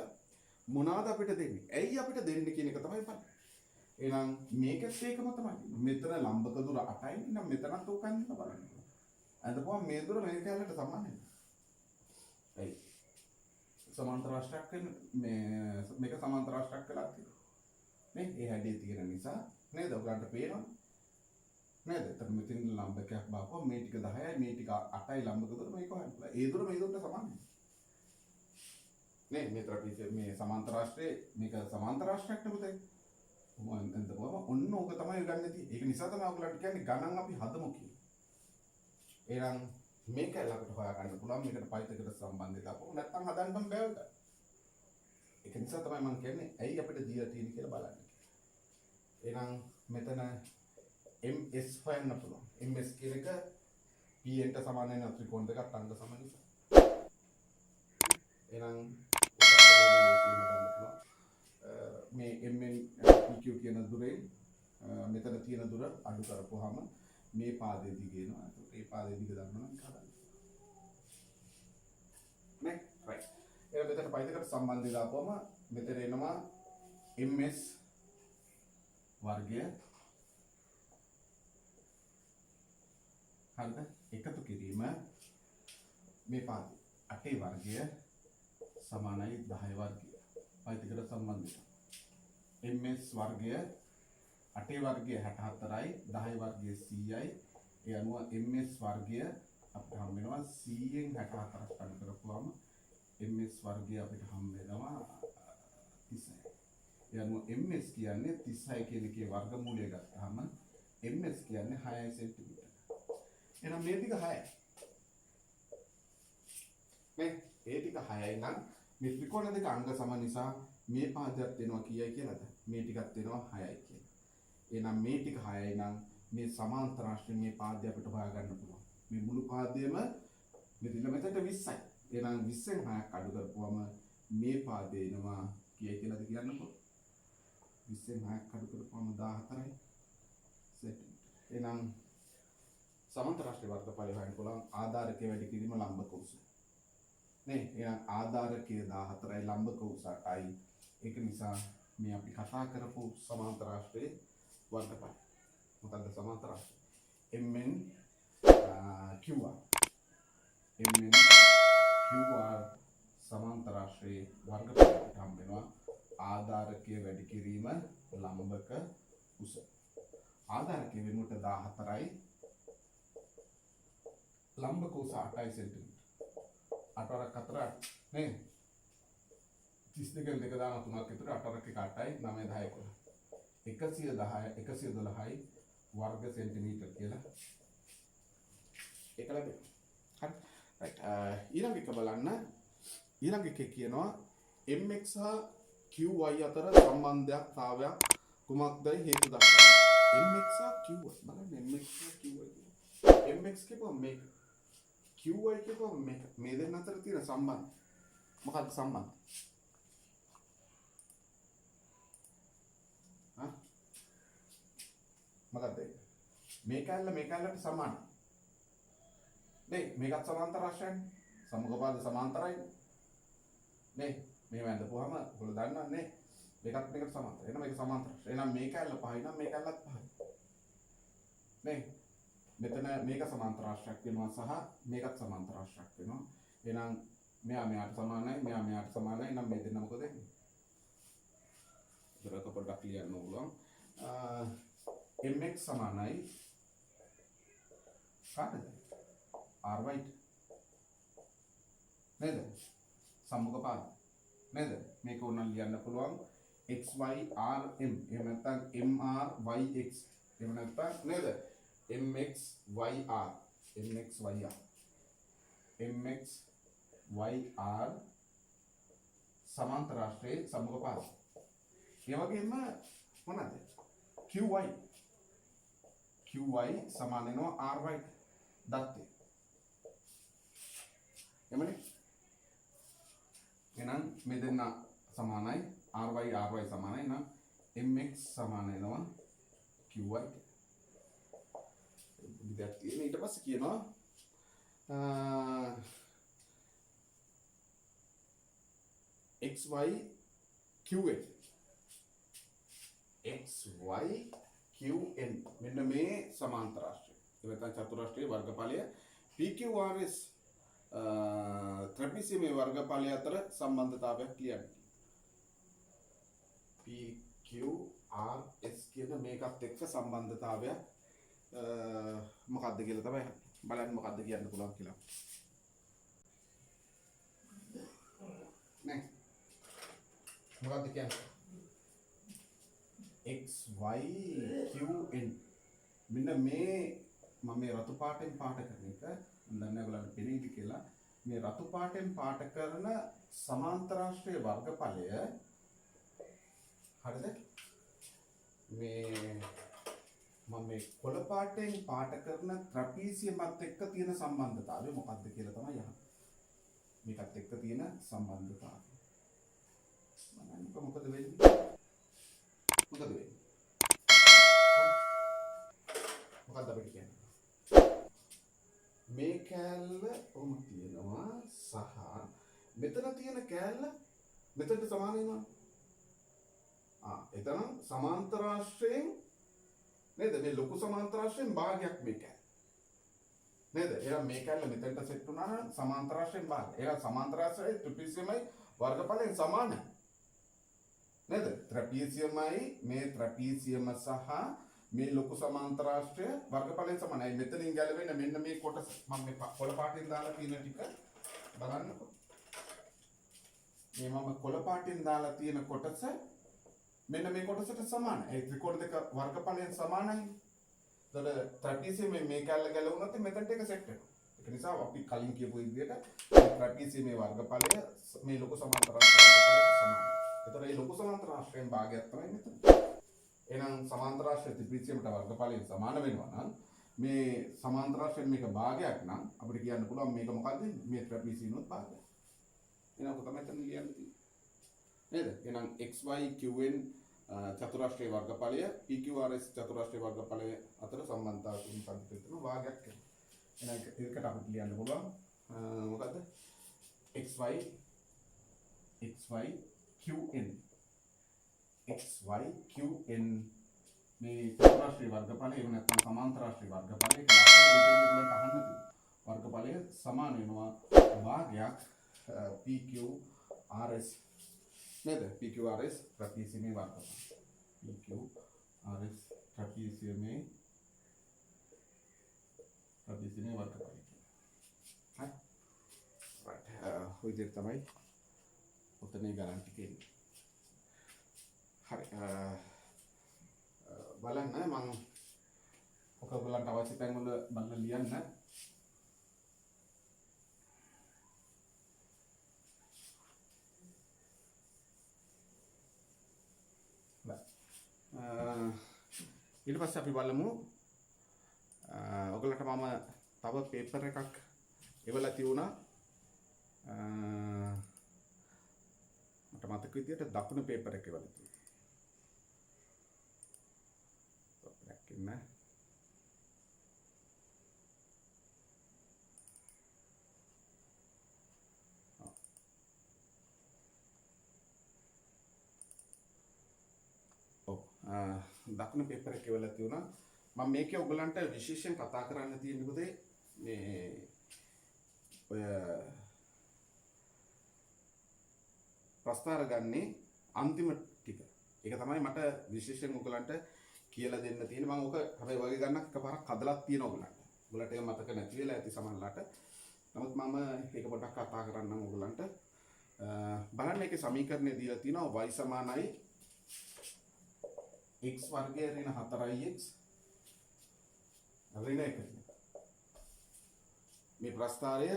මොනවාද අපිට දෙන්නේ? ඇයි අපිට දෙන්නේ කියන එක තමයි බලන්න. එහෙනම් මේකත් ඒකම තමයි. මෙතන ලම්බක දුර 8යි. එහෙනම් මෙතනත් උකන් බලන්න. අදපුවා මේ දුර මේ කැලලට සමානයි. එයි. සමාන්තර රාශියක් මේක සමාන්තර රාශියක් කියලා තියෙනවා. නේ? ඒ හැඩේ තියෙන නිසා නේද? ඔයගලන්ට පේනවා. නේද? එතන මෙතන ලම්බකයක් බාපුවා මේ ටික 10යි මේ ටික 8යි ලම්බක දුර මේක හොයන්න පුළුවන්. ඒ දුර මේ දුරට සමානයි. නේ? මේ ත්‍රිපිටකයේ මේ සමාන්තර රාශියේ මේක සමාන්තර රාශියක් නෙවෙයි. ඔන්න ඕක තමයි ගන්න තියෙන්නේ. ඒක නිසා තමයි ඔයගලන්ට කියන්නේ ගණන් අපි හදමු කියලා. එහෙනම් මේක ළඟට හොයාගන්න පුළුවන් මේකට පයිතකට සම්බන්ධය දාපුවා. නැත්නම් හදන්න බෑ උඩ. ඒක නිසා තමයි මම කියන්නේ ඇයි අපිට දීලා තියෙන්නේ කියලා බලන්න. එහෙනම් මෙතන MS හොයන්න පුළුවන්. MS කියන එක PN ට සමාන වෙන ත්‍රිකෝණ දෙකක් අංග සම නිසා. එහෙනම් මේ MN PQ කියන දුරේ මෙතන තියෙන දුර අඩු කරපුවාම මේ පාදයේ දිග එනවා. ඒකට මේ පාදයේ දිග දාන්න නම් හදන්න. නේ? right. එහෙනම් මෙතන පයිදකට සම්බන්ධය දාපුවම මෙතන එනවා ms වර්ගය හරිද? එකතු කිරීම මේ පාදයේ 8 වර්ගය සමානයි 10 වර්ගය. පයිදකට සම්බන්ධය. ms වර්ගය 8 වර්ගය 64යි 10 වර්ගය 100යි. ඒ අනුව ms වර්ගය අපිට හම් වෙනවා 100න් 64ක් ගන්න කරපුවාම ms වර්ගය අපිට හම් වෙනවා 36. ඒ අනුව ms කියන්නේ 36 කියන එකේ වර්ගමූලය ගත්තාම ms කියන්නේ 6 සෙන්ටිමීටර. එහෙනම් මේ ටික 6යි. මේ ඒ ටික 6යි නම් මේ ත්‍රිකෝණ දෙක අංග සම නිසා මේ පාදයක් වෙනවා කීයයි කියලාද? මේ ටිකත් වෙනවා 6යි කියලා. එහෙනම් මේ ටික 6යි නම් මේ සමාන්තර රාශිය මේ පාදය අපිට හොයාගන්න පුළුවන්. මේ මුළු පාදයේම මෙතන මෙතනට 20යි. එහෙනම් 20න් 6ක් අඩු කරපුවම මේ පාදේ එනවා කීයයි කියලාද කියන්නකෝ. 20න් 6ක් අඩු කරපුවම 14යි සෙන්ටිමීටර. එහෙනම් සමාන්තර රාශිය වර්ගඵලය හොයන්න පුළුවන් ආධාරකයේ වැඩි කිරීම ලම්බක උස. නේ එහෙනම් ආධාරකයේ 14යි ලම්බක උස 8යි. ඒක නිසා මේ අපි කතා කරපු සමාන්තර රාශියේ වර්ගඵලය. මොකක්ද සමාන්තර රාශිය? mn qr. mn qr සමාන්තර රාශියේ වර්ගඵලයට හම් වෙනවා ආධාරකයේ වැඩි කිරීම ලම්බක උස. ආධාරකයේ වෙනුවට 14යි ලම්බක උස 8යි සෙන්ටිමීටර. 8 වරක් 4 නේ 32 දෙක දාන 3ක් විතර 8 වරක් 1 8යි 9 10 112යි වර්ග සෙන්ටිමීටර කියලා ඒක ලැබෙනවා. හරි. රයිට්. ඊළඟ එක බලන්න. ඊළඟ එකේ කියනවා mx සහ qy අතර සම්බන්ධතාවයක් කුමක්දයි හේතු දක්වන්න. mx සහ qy බලන්න mx සහ qy කියනවා. mx කියපුවා මේක. qy කියපුවා මේක. මේ දෙන්න අතර තියෙන සම්බන්ධය. මොකක්ද සම්බන්ධය? මොකක්ද ඒක? මේ කැල්ලට සමානයි. නේ මේකත් සමාන්තර රාශියනේ. සමගපාද සමාන්තරයි. නේ මේ වැඳපුවාම ඔයගොල්ලෝ දන්නවනේ මේකට සමාන්තර. එහෙනම් මේක සමාන්තර. එහෙනම් මේ කැල්ල පහයි නම් මේ කැල්ලත් පහයි. නේ මෙතන මේක සමාන්තර රාශියක් වෙනවා සහ මේකත් සමාන්තර රාශියක් වෙනවා. එහෙනම් මෙයා මෙයාට සමානයි, මෙයා මෙයාට සමානයි. එහෙනම් මේ දෙන්න මොකද වෙන්නේ? ඉතලක පොඩ්ඩක් ලියන්න ඕන. mx සමානයි කාටද? ry නේද? සම්මුඛ පාද නේද? මේක උනන් ලියන්න පුළුවන් xy rm එහෙම නැත්නම් mr yx එහෙම නැත්නම් නේද? mx yr සමාන්තර රාශියේ සම්මුඛ පාද. ඒ වගේම මොනවාද? qy සමාන වෙනවා ry දත්තේ. එමනේ. එහෙනම් මේ දෙන්න සමානයි ry සමානයි නම් mx සමාන වෙනවා qy. විදිහට තියෙන ඊට පස්සේ කියනවා xy qn මෙන්න මේ සමාන්තර රාශිය. ඒ නැත්නම් චතුරාර්ය වර්ගඵලය PQRS ත්‍රිපිසිමේ වර්ගඵලය අතර සම්බන්ධතාවයක් කියන්න. PQRS කියන මේකත් එක්ක සම්බන්ධතාවයක් මොකක්ද කියලා තමයි බලන්න මොකක්ද කියන්න පුළුවන් කියලා. නේ මොකක්ද කියන්නේ? XYQN මෙන්න මේ මම මේ රතු පාටෙන් පාට කරන එක මම දන්නේ ඔයගලන්ට පෙරේවි කියලා. මේ රතු පාටෙන් පාට කරන සමාන්තර රාශියේ වර්ගඵලය හරිද? මේ මම මේ කොළ පාටෙන් පාට කරන ත්‍රපීසියමත් එක්ක තියෙන සම්බන්ධතාවය මොකක්ද කියලා තමයි අහන්නේ. මේකත් එක්ක තියෙන සම්බන්ධතාවය. මොකද වෙන්නේ? මොකද වෙන්නේ? මේ කෑල්ල ඔහොම තියෙනවා සහ මෙතන තියෙන කෑල්ල මෙතනට සමාන වෙනවා. එතන සමාන්තරාශ්‍රයෙන් නේද? මේ ලොකු සමාන්තරාශ්‍රයෙන් භාගයක් මේ කෑල්ල. නේද? එහෙනම් මේ කෑල්ල මෙතනට සෙට් වුණා නම් සමාන්තරාශ්‍රයෙන් භාගය. එහෙනම් සමාන්තරාශ්‍රයේ ත්‍රිපිසියමයි වර්ගඵලයෙන් සමානයි. නේද? ත්‍රිපිසියමයි මේ ත්‍රිපිසියම සහ මේ ලොකු සමාන්තරාශ්‍රය වර්ගඵලයෙන් සමානයි. මෙතනින් ගැලවෙන මෙන්න මේ කොටස මම මේ කොළ පාටින් දාලා තියෙන ටික බලන්නකො. මේ මම කොළ පාටින් දාලා තියෙන කොටස මෙන්න මේ කොටසට සමානයි. ඒ ත්‍රිකෝණ දෙක වර්ගඵලයෙන් සමානයි. එතකොට ත්‍රිපිසියමේ මේ කැල්ල ගැලවුණොත් මෙතනට එක සෙට් වෙනවා. ඒක නිසා අපි කලින් කියපු විදිහට ත්‍රිපිසියමේ වර්ගඵලය මේ ලොකු සමාන්තරාශ්‍රයෙන් සමානයි. එතකොට මේ ලොකු සමාන්තරාශ්‍රයෙන් භාගයක් තමයි මෙතන. එහෙනම් සමාන්තරාශ්‍රය ත්‍රිපිසියමට වර්ගඵලයෙන් සමාන වෙනවා නම් මේ සමාන්තරාශ්‍රයෙන් මේක භාගයක් නම් අපිට කියන්න පුළුවන් මේක මොකද්ද? මේ ත්‍රිපිසියනොත් භාගයක්. එහෙනම් කොහොමද මෙතන ලියන්නේ තියෙන්නේ? නේද? එහෙනම් xy qn චතුරාශ්‍රයේ වර්ගඵලය pqrs චතුරාශ්‍රයේ වර්ගඵලය අතර සම්බන්ධතාවකින් සම්බන්ධ වෙන වාගයක් වෙනවා. එහෙනම් ඒකට අපිට ලියන්න පුළුවන් මොකද්ද? xy qn මේ චතුරාශ්‍රයේ වර්ගඵලය එහෙම නැත්නම් සමාන්තරාශ්‍රයේ වර්ගඵලය කියලා අපිට අහන්න තියෙනවා. වර්ගඵලය සමාන වෙනවා වාගයක් pqrs නේද? pqrs ත්‍රිපිසියමේ වර්ගඵලය. pqrs ත්‍රිපිසියමේ වර්ගඵලය. හරි. right. ඔය විදිහට තමයි ඔතනේ ගණන් ටික එන්නේ. හරි. බලන්න මම ඔයගොල්ලන්ට අවශ්‍ය තැන් වල බලලා ලියන්න. ඊට පස්සේ අපි බලමු ඔයගොල්ලන්ට මම තව පේපර් එකක් එවලා තියුණා. මට මතක විදියට දකුණු පේපර් එක එවලා තියුණා. ඉන්න දකුණු පේපර් එක එවලා තියුණා. මම මේකේ ඔයගලන්ට විශේෂයෙන් කතා කරන්න තියෙන මොකද මේ ඔය ප්‍රස්තාර ගන්නේ අන්තිම ටික. ඒක තමයි මට විශේෂයෙන් ඔයගලන්ට කියලා දෙන්න තියෙන්නේ. මම ඔක හැබැයි වගේ ගන්නක් එකපාරක් හදලා තියෙනවා ඔයගලන්ට. ඔයගලන්ට ඒක මතක නැති වෙලා ඇති සමහරලාට. නමුත් මම ඒක පොඩ්ඩක් කතා කරන්නම් ඔයගලන්ට. බලන්න මේකේ සමීකරණය දීලා තියෙනවා y සමානයි x වර්ගය ඍණ 4x ඍණ 1. මේ ප්‍රස්තාරය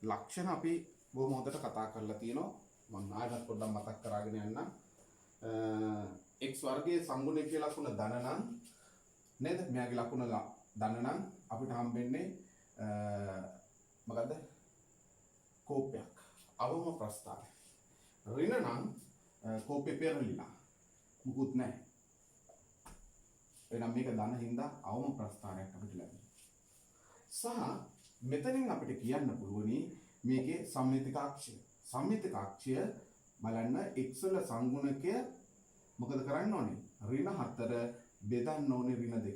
ලක්ෂණ අපි බොහොම හොඳට කතා කරලා තියෙනවා. මම ආයෙත් පොඩ්ඩක් මතක් කරගෙන යන්නම්. x වර්ගයේ සංගුණය කියලා ලකුණ ධන නම් නේද? මෙයාගේ ලකුණ ධන නම් අපිට හම්බෙන්නේ මොකද්ද? කෝපයක්. අවම ප්‍රස්තාරය. ඍණ නම් කෝපේ පෙරලිලා. මුකුත් නැහැ. එහෙනම් මේක ධන හින්දා අවම ප්‍රස්තාරයක් අපිට ලැබෙනවා. සහ මෙතනින් අපිට කියන්න පුළුවනි මේකේ සම්මිතික අක්ෂය. සම්මිතික අක්ෂය බලන්න x වල සංගුණකය මොකද කරන්න ඕනේ? ඍණ 4 බෙදන්න ඕනේ ඍණ 2.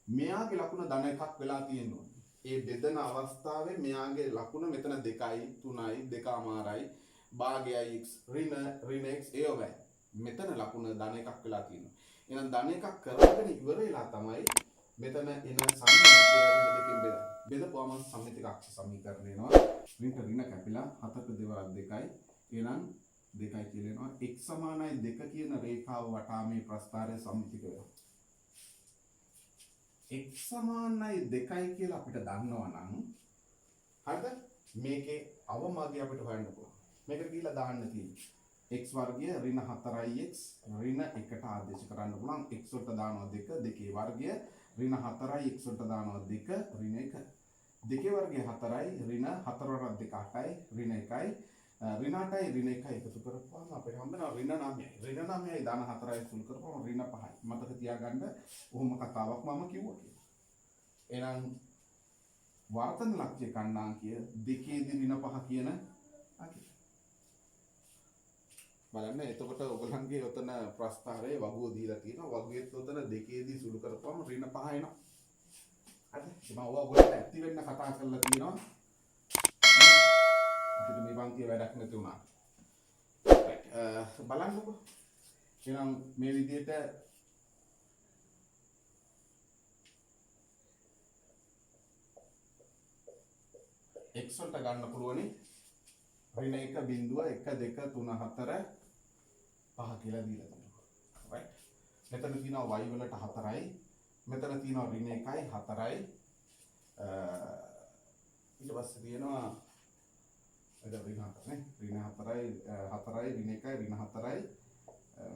මෙයාගේ ලකුණ ධන එකක් වෙලා තියෙනවා. ඒ බෙදන අවස්ථාවේ මෙයාගේ ලකුණ මෙතන 2යි 3යි 2මාරයි භාගයයි x ඍණ x ඒ වගේ. මෙතන ලකුණ ධන එකක් වෙලා තියෙනවා. එහෙනම් ධන එකක් කරගෙන ඉවර වෙලා තමයි මෙතන එන සම්මිතික ඍණ දෙකෙන් බෙදපුවම සම්මිතික අක්ෂ සමීකරණය එනවා. ඍණ කැපිලා 7ට 2 වරක් 2යි. එහෙනම් 2යි කියලා එනවා. x සමානයි 2 කියන රේඛාව වටා මේ ප්‍රස්ථාරය සම්මිතික වෙනවා. x සමානයි 2යි කියලා අපිට දන්නවා නම් හරිද? මේකේ අවමගිය අපිට හොයන්න පුළුවන්. මේකට ගිහිල්ලා දාන්න තියෙන්නේ x වර්ගය ඍණ 4x ඍණ 1ට ආදේශ කරන්න පුළුවන්. x වලට දානවා 2 2 වර්ගය ඍණ 4යි x වලට දානවා 2 ඍණ 1 2 වර්ගය 4යි ඍණ 4 වරක් 2 8යි ඍණ 1යි ඍණ 8යි ඍණ 1යි එකතු කරපුවාම අපිට හම්බෙනවා ඍණ 9යි. ඍණ 9යි දාන 4යි සුළු කරපුවාම ඍණ 5යි. මතක තියාගන්න ඔහොම කතාවක් මම කිව්වා කියලා. එහෙනම් වර්තන ලක්ෂ්‍ය කණ්ඩාංකය 2දී ඍණ 5 කියන අගේ. බලන්න එතකොට ඔයගලන්ගේ ඔතන ප්‍රස්ථාරයේ වගුව දීලා තියෙනවා. වගුවේත් ඔතන 2දී සුළු කරපුවම ඍණ 5 එනවා. හරි. මම ඔයගොල්ලන්ට ඇක්ටි වෙන්න කතා කරලා තියෙනවා. අපිට මේ පන්තිය වැඩක් නැති වුණා. බලන්නකෝ. එහෙනම් මේ විදිහට x වලට ගන්න පුළුවනි ඍණ 1.1 2 3 4 5 කියලා දීලා තියෙනවා. right. මෙතන තියෙනවා y වලට 4යි. මෙතන තියෙනවා ඍණ 1යි 4යි. ඊට පස්සේ තියෙනවා ඍණ 4 නේ. ඍණ 4යි 4යි ඍණ 1යි ඍණ 4යි.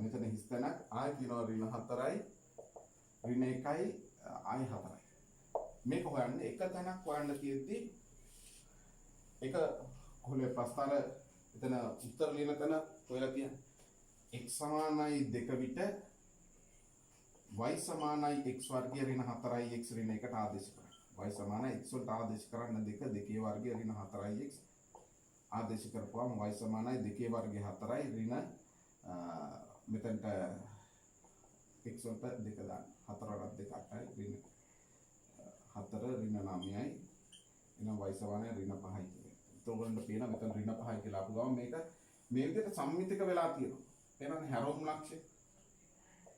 මෙතන හිස් තැනක් ආයෙ තියෙනවා ඍණ 4යි ඍණ 1යි ආයෙ 4යි. මේක හොයන්නේ එක තැනක් හොයන්න තියෙද්දි එක කොහොලේ ප්‍රස්ථාර එතන උත්තර ලියන තැන හොයලා තියෙන x සමානයි 2 විට y සමානයි x වර්ගය ඍණ 4යි x ඍණ 1ට ආදේශ කරන්න. y සමානයි x වලට ආදේශ කරන්න 2 2 වර්ගය ඍණ 4යි x ආදේශ කරපුවාම y සමානයි 2 වර්ගය 4යි ඍණ මෙතනට x වලට 2 දාන්න. 4 වලට 2 8යි ඍණ 4 ඍණ 9යි එහෙනම් y සමානයි ඍණ 5යි කියලා. ඔයගොල්ලන්ට පේන මෙතන ඍණ 5යි කියලා අපු ගමන් මේක මේ විදිහට සම්මිතික වෙලා තියෙනවා. එහෙනම් හැරෝම් ලක්ෂ්‍ය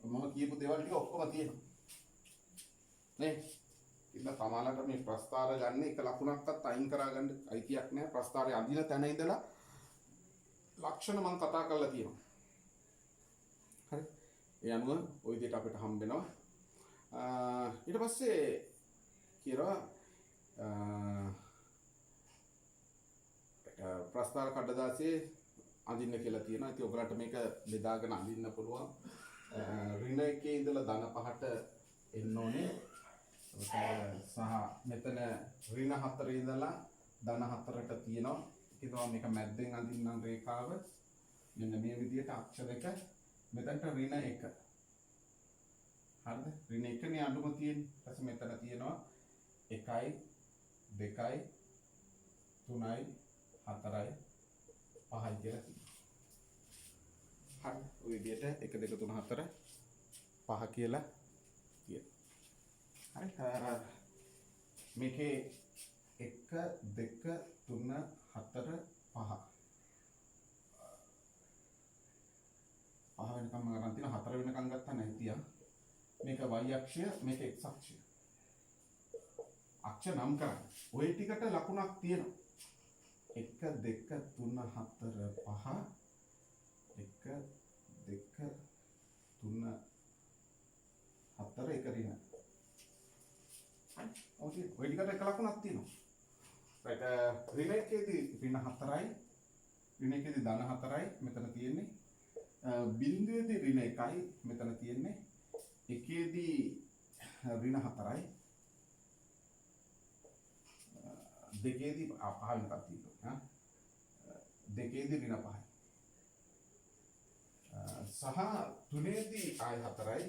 මම කියපු දේවල් ටික ඔක්කොම තියෙනවා. නේ? ඉතින් තමාලට මේ ප්‍රස්ථාර ගන්න එක ලකුණක්වත් අයින් කරගන්න අයිතියක් නැහැ. ප්‍රස්ථාරයේ අඳින තැන ඉඳලා ලක්ෂණ මම කතා කරලා තියෙනවා. හරි. ඒ අනුව ওই විදිහට අපිට හම්බ වෙනවා. ඊට පස්සේ කියනවා ප්‍රස්ථාර කඩදාසියේ අඳින්න කියලා තියෙනවා. ඉතින් ඔයගලන්ට මේක බෙදාගෙන අඳින්න පුළුවන්. ඍණ 1 ඉඳලා ධන 5ට එන්න ඕනේ. සහ මෙතන ඍණ 4 ඉඳලා ධන 4ට තියෙනවා. ඒකවා මේක මැද්දෙන් අඳින්නම් රේඛාව. මෙන්න මේ විදිහට අක්ෂ දෙක මෙතනට ඍණ 1. හරිද? ඍණ 1 නේ අඳුම තියෙන්නේ. ඊපස්සේ මෙතන තියෙනවා 1යි 2යි 3යි 4යි 5යි කියලා තියෙනවා. හරි. ඔය විදිහට 1 2 3 4 5 කියලා තියෙනවා. හරි. මේකේ 1 2 3 4 5 වෙනකම් මම ගන්න තියෙන 4 වෙනකම් ගත්තා නැහැ තියා. මේක y අක්ෂය මේක x අක්ෂය. අක්ෂ නම් කරන්න. ওই ටිකට ලකුණක් තියෙනවා. 1 2 3 4 5 1 2 3 4 1 ඍණ. ඔකේ ওই ටිකට එක ලකුණක් තියෙනවා. right ඍණ 1ේදී ඍණ 4යි ඍණ 1ේදී ධන 4යි මෙතන තියෙන්නේ. බිංදුවේදී ඍණ 1යි මෙතන තියෙන්නේ. එකේදී ඍණ 4යි දෙකේදී 5 වෙනකම් තියෙනවා. දෙකේදී ඍණ 5යි. සහ තුනේදී ආය 4යි.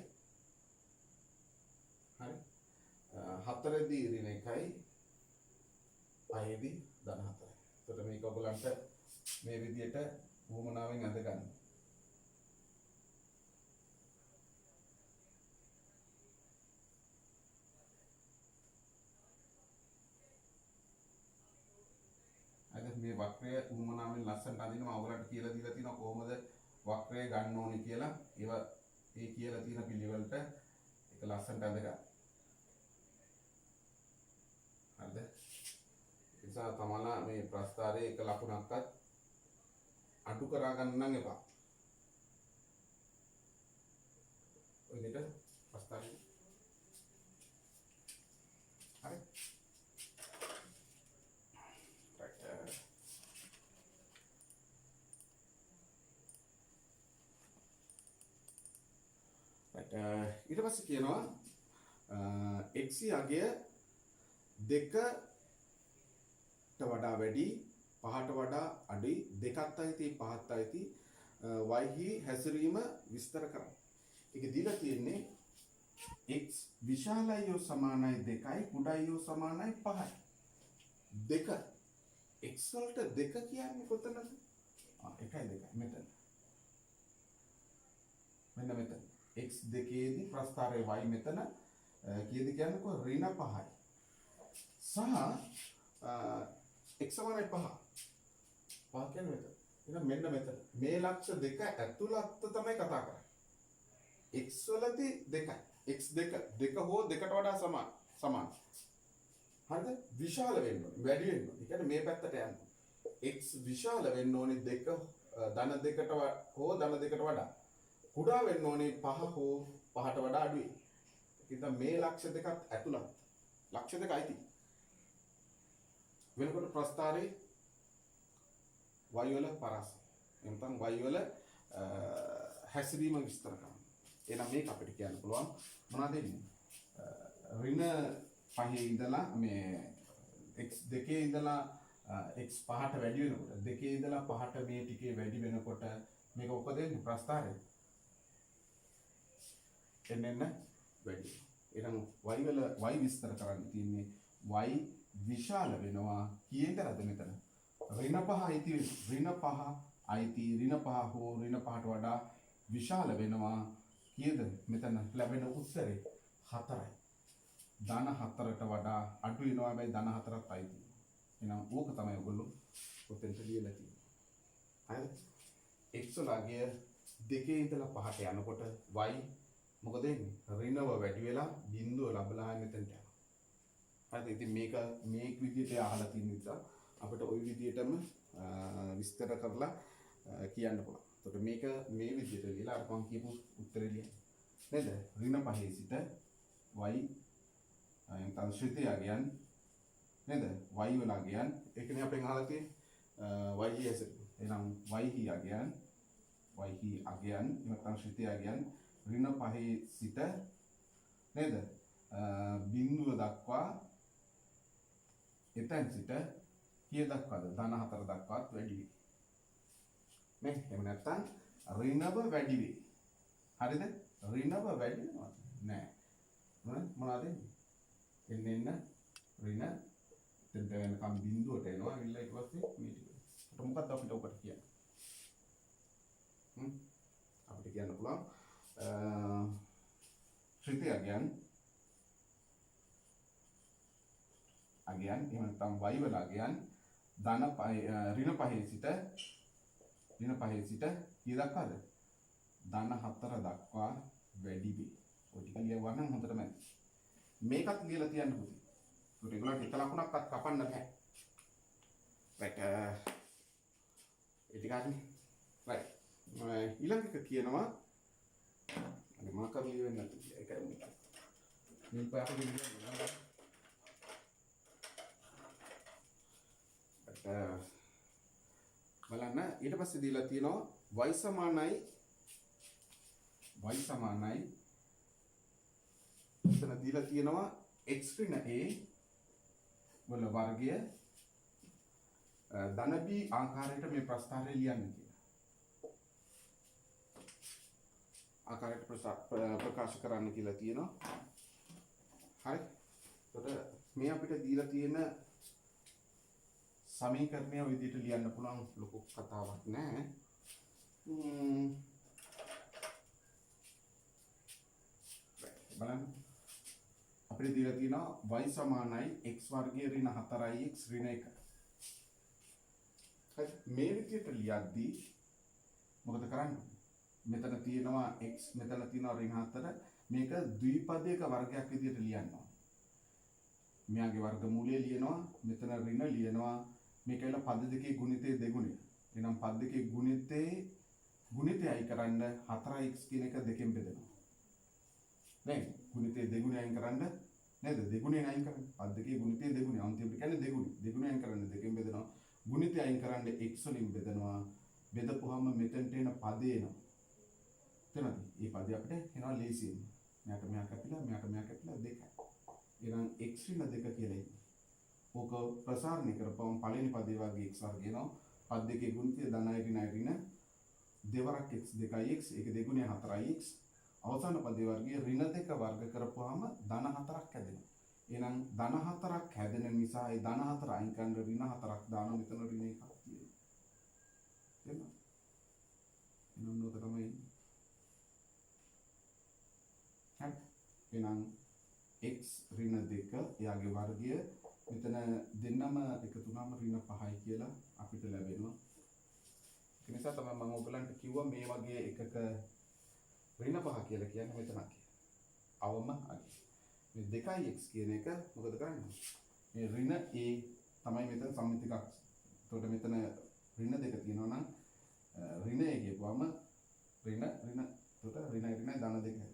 හරි. හතරේදී ඍණ 1යි. පහේදී ධන 4යි. එතකොට මේක ඔයගලන්ට මේ විදිහට වුමනාවෙන් අඳ ගන්න. මේ වක්‍රය උමනාවෙන් ලස්සනට අඳිනවා. ඔයගලන්ට කියලා දීලා තියෙනවා කොහොමද වක්‍රය ගන්න ඕනේ කියලා. ඒවා ඒ කියලා තියෙන පිළිවෙලට ඒක ලස්සනට අඳගන්න. හරිද? ඒ නිසා තමලා මේ ප්‍රස්ථාරයේ එක ලකුණක්වත් අඩු කරා ගන්න නම් එපා. ඔය දෙක ප්‍රස්ථාරය. හරි. ඊට පස්සේ කියනවා x අගය 2ට වඩා වැඩි 5ට වඩා අඩුයි 2ත් අයිති 5ත් අයිති y හි හැසිරීම විස්තර කරන්න. ඒක දීලා තියෙන්නේ x විශාලයි සමානයි 2යි කුඩායි සමානයි 5යි. දෙක x වලට දෙක කියන්නේ කොතනද? එකයි දෙකයි මෙතන. මෙන්න මෙතන. x දෙකේදී ප්‍රස්ථාරයේ y මෙතන කීයද කියන්නකෝ ඍණ 5යි. සහ x සමානයි 5. 5 කියන්නේ මෙතන. එහෙනම් මෙන්න මෙතන. මේ ලක්ෂ දෙක ඇතුළත තමයි කතා කරන්නේ. x වලදී දෙකයි. x දෙක හෝ දෙකට වඩා සමාන. හරිද? විශාල වෙන්න ඕනේ. වැඩි වෙන්න ඕනේ. ඒ කියන්නේ මේ පැත්තට යන්න. x විශාල වෙන්න ඕනේ දෙක ධන දෙකට හෝ ධන දෙකට වඩා. කුඩා වෙන්න ඕනේ 5 හෝ 5ට වඩා අඩුයි. ඒකෙන් මේ ලක්ෂ දෙකත් ඇතුළත්. ලක්ෂ දෙකයි තියෙන්නේ. වෙනකොට ප්‍රස්ථාරේ y වල පරාසය. එතන y වල හැසිරීම විස්තර කරනවා. එහෙනම් මේක අපිට කියන්න පුළුවන් මොනවද එන්නේ? ඍණ 5 ඉඳලා මේ x 2 ඉඳලා x 5ට වැඩි වෙනකොට 2 ඉඳලා 5ට මේ ටිකේ වැඩි වෙනකොට මේක උපදින්නේ ප්‍රස්ථාරේ. එන්න වැඩි. එහෙනම් y වල y විස්තර කරන්න තියෙන්නේ y විශාල වෙනවා කීයටද මෙතන? ඍණ 5 අයිති ඍණ 5 අයිති ඍණ 5 හෝ ඍණ 5ට වඩා විශාල වෙනවා කීයද? මෙතන ලැබෙන උත්තරේ 4යි. ධන 4ට වඩා අඩු වෙනවා හැබැයි ධන 4ත් අයිති. එහෙනම් ඕක තමයි ඔයගොල්ලෝ ඔතෙන්ට ලියලා තියෙන්නේ. හරිද? x වලගේ 2 ඉඳලා 5ට යනකොට y මොකද වෙන්නේ? ඍණව වැඩි වෙලා බිඳුව ලැබලා මෙතනට යනවා. හරිද? ඉතින් මේක මේ විදිහට අහලා තියෙන නිසා අපිට ওই විදිහටම විස්තර කරලා කියන්න පුළුවන්. එතකොට මේක මේ විදිහට ලියලා අර මම කියපු උත්තරේ ලියන්න. නේද? ඍණ 5 සිට y එතන ශ්‍රිතයයන් නේද? y වලගයන් ඒකනේ අපෙන් අහලා තියෙන්නේ y හිස. එහෙනම් y හියගයන් එතන ශ්‍රිතයයන් ඍණ 5 සිට නේද? බිඳුව දක්වා එතෙන් සිට කීය දක්වාද? ධන 4 දක්වාත් වැඩි වෙයි. මේ එහෙම නැත්නම් ඍණව වැඩි වෙයි. හරිද? ඍණව වැඩි වෙනවද? නෑ. මොනවද එන්නේ? එන්න ඍණ එතෙන්ට වෙනකම් බිඳුවට එනවා. ඊළඟ ඊට පස්සේ මේ ටික. ඒකට මොකක්ද අපිට ඔකට කියන්නේ? අපිට කියන්න පුළුවන් ශ්‍රිතයයන් එහෙම නැත්නම් y වල අගයන් ධන ඍණ 5 සිට කී දක්වාද? ධන 4 දක්වා වැඩි වෙයි. ඔය ටික ලියවන්න හොඳටම ඇති. මේකත් ලියලා තියන්න පුතේ. ඒකට ඒගොල්ලන්ට එක ලකුණක්වත් කපන්න බෑ. රයිට් ඒ ටික හරිනේ. රයිට් ඊළඟ එක කියනවා අර මාකර් ලියවෙන්නේ නැති ඒකයි මේක. මේ පාට ලියන්න බලන්න ඊට පස්සේ දීලා තියෙනවා y සමානයි එතන දීලා තියෙනවා x ඍණ a වල වර්ගය ධන b ආකාරයට මේ ප්‍රස්ථාරය ලියන්න කියලා. ආකාරයට ප්‍රකාශ කරන්න කියලා තියෙනවා. හරි. එතකොට මේ අපිට දීලා තියෙන සමීකරණය විදිහට ලියන්න පුළුවන් ලොකු කතාවක් නෑ. බලන්න අපිට දීලා තියෙනවා y සමානයි x වර්ගය ඍණ 4x ඍණ 1. හරි මේ විදිහට ලියද්දී මොකද කරන්නේ? මෙතන තියෙනවා x මෙතන තියෙනවා ඍණ 4 මේක ද්විපදයක වර්ගයක් විදිහට ලියන්න ඕනේ. මෙයාගේ වර්ගමූලය ලියනවා මෙතන ඍණ ලියනවා මේකල පද දෙකේ ගුණිතය දෙගුණය. එහෙනම් පද දෙකේ ගුණිතයයි කරන්න 4x කියන එක දෙකෙන් බෙදෙනවා. නේද? ගුණිතය දෙගුණය අයින් කරන්න නේද? දෙගුණය අයින් කරන්න. පද දෙකේ ගුණිතය දෙගුණය. අන්තිමට කියන්නේ දෙගුණය. දෙගුණය අයින් කරන්න දෙකෙන් බෙදෙනවා. ගුණිතය අයින් කරන්න x වලින් බෙදනවා. බෙදපුවාම මෙතනට එන පදේ එනවා. තේරෙනවද? මේ පදේ අපිට එනවා ලේසියෙන්. මෙයාට කැපිලා දෙකයි. එහෙනම් x ඍණ 2 කියලා එන්නේ. ඕක ප්‍රසාරණය කරපුවම පළවෙනි පදේ වර්ගය x වර්ගය එනවා. පද දෙකේ ගුණිතය ධනයි ඍණයි දෙවරක් x 2x ඒක දෙගුණය 4x අවසාන පදේ වර්ගය ඍණ 2 වර්ග කරපුවාම ධන 4ක් හැදෙනවා. එහෙනම් ධන 4ක් හැදෙන නිසා ඒ ධන 4 අයින් කරන ඍණ 4ක් දාන මෙතන ඍණ එකක් තියෙනවා. එහෙනම් එහෙනම් උනෝක තමයි එන්නේ. හරි. එහෙනම් x ඍණ 2 එයාගේ වර්ගය මෙතන දෙන්නම එකතු වුණාම ඍණ 5යි කියලා අපිට ලැබෙනවා. ඒ නිසා තමයි මම ඔයගලන්ට කිව්වා මේ වගේ එකක ඍණ 5 කියලා කියන්නේ මෙතනක් කියලා. අවම අගය. මේ 2x කියන එක මොකද කරන්නේ? මේ ඍණ a තමයි මෙතන සම්මිතික අක්ෂ. එතකොට මෙතන ඍණ 2 තියෙනවා නම් ඍණ a කියපුවම ඍණ එතකොට ඍණ ධන 2 හැදෙනවා.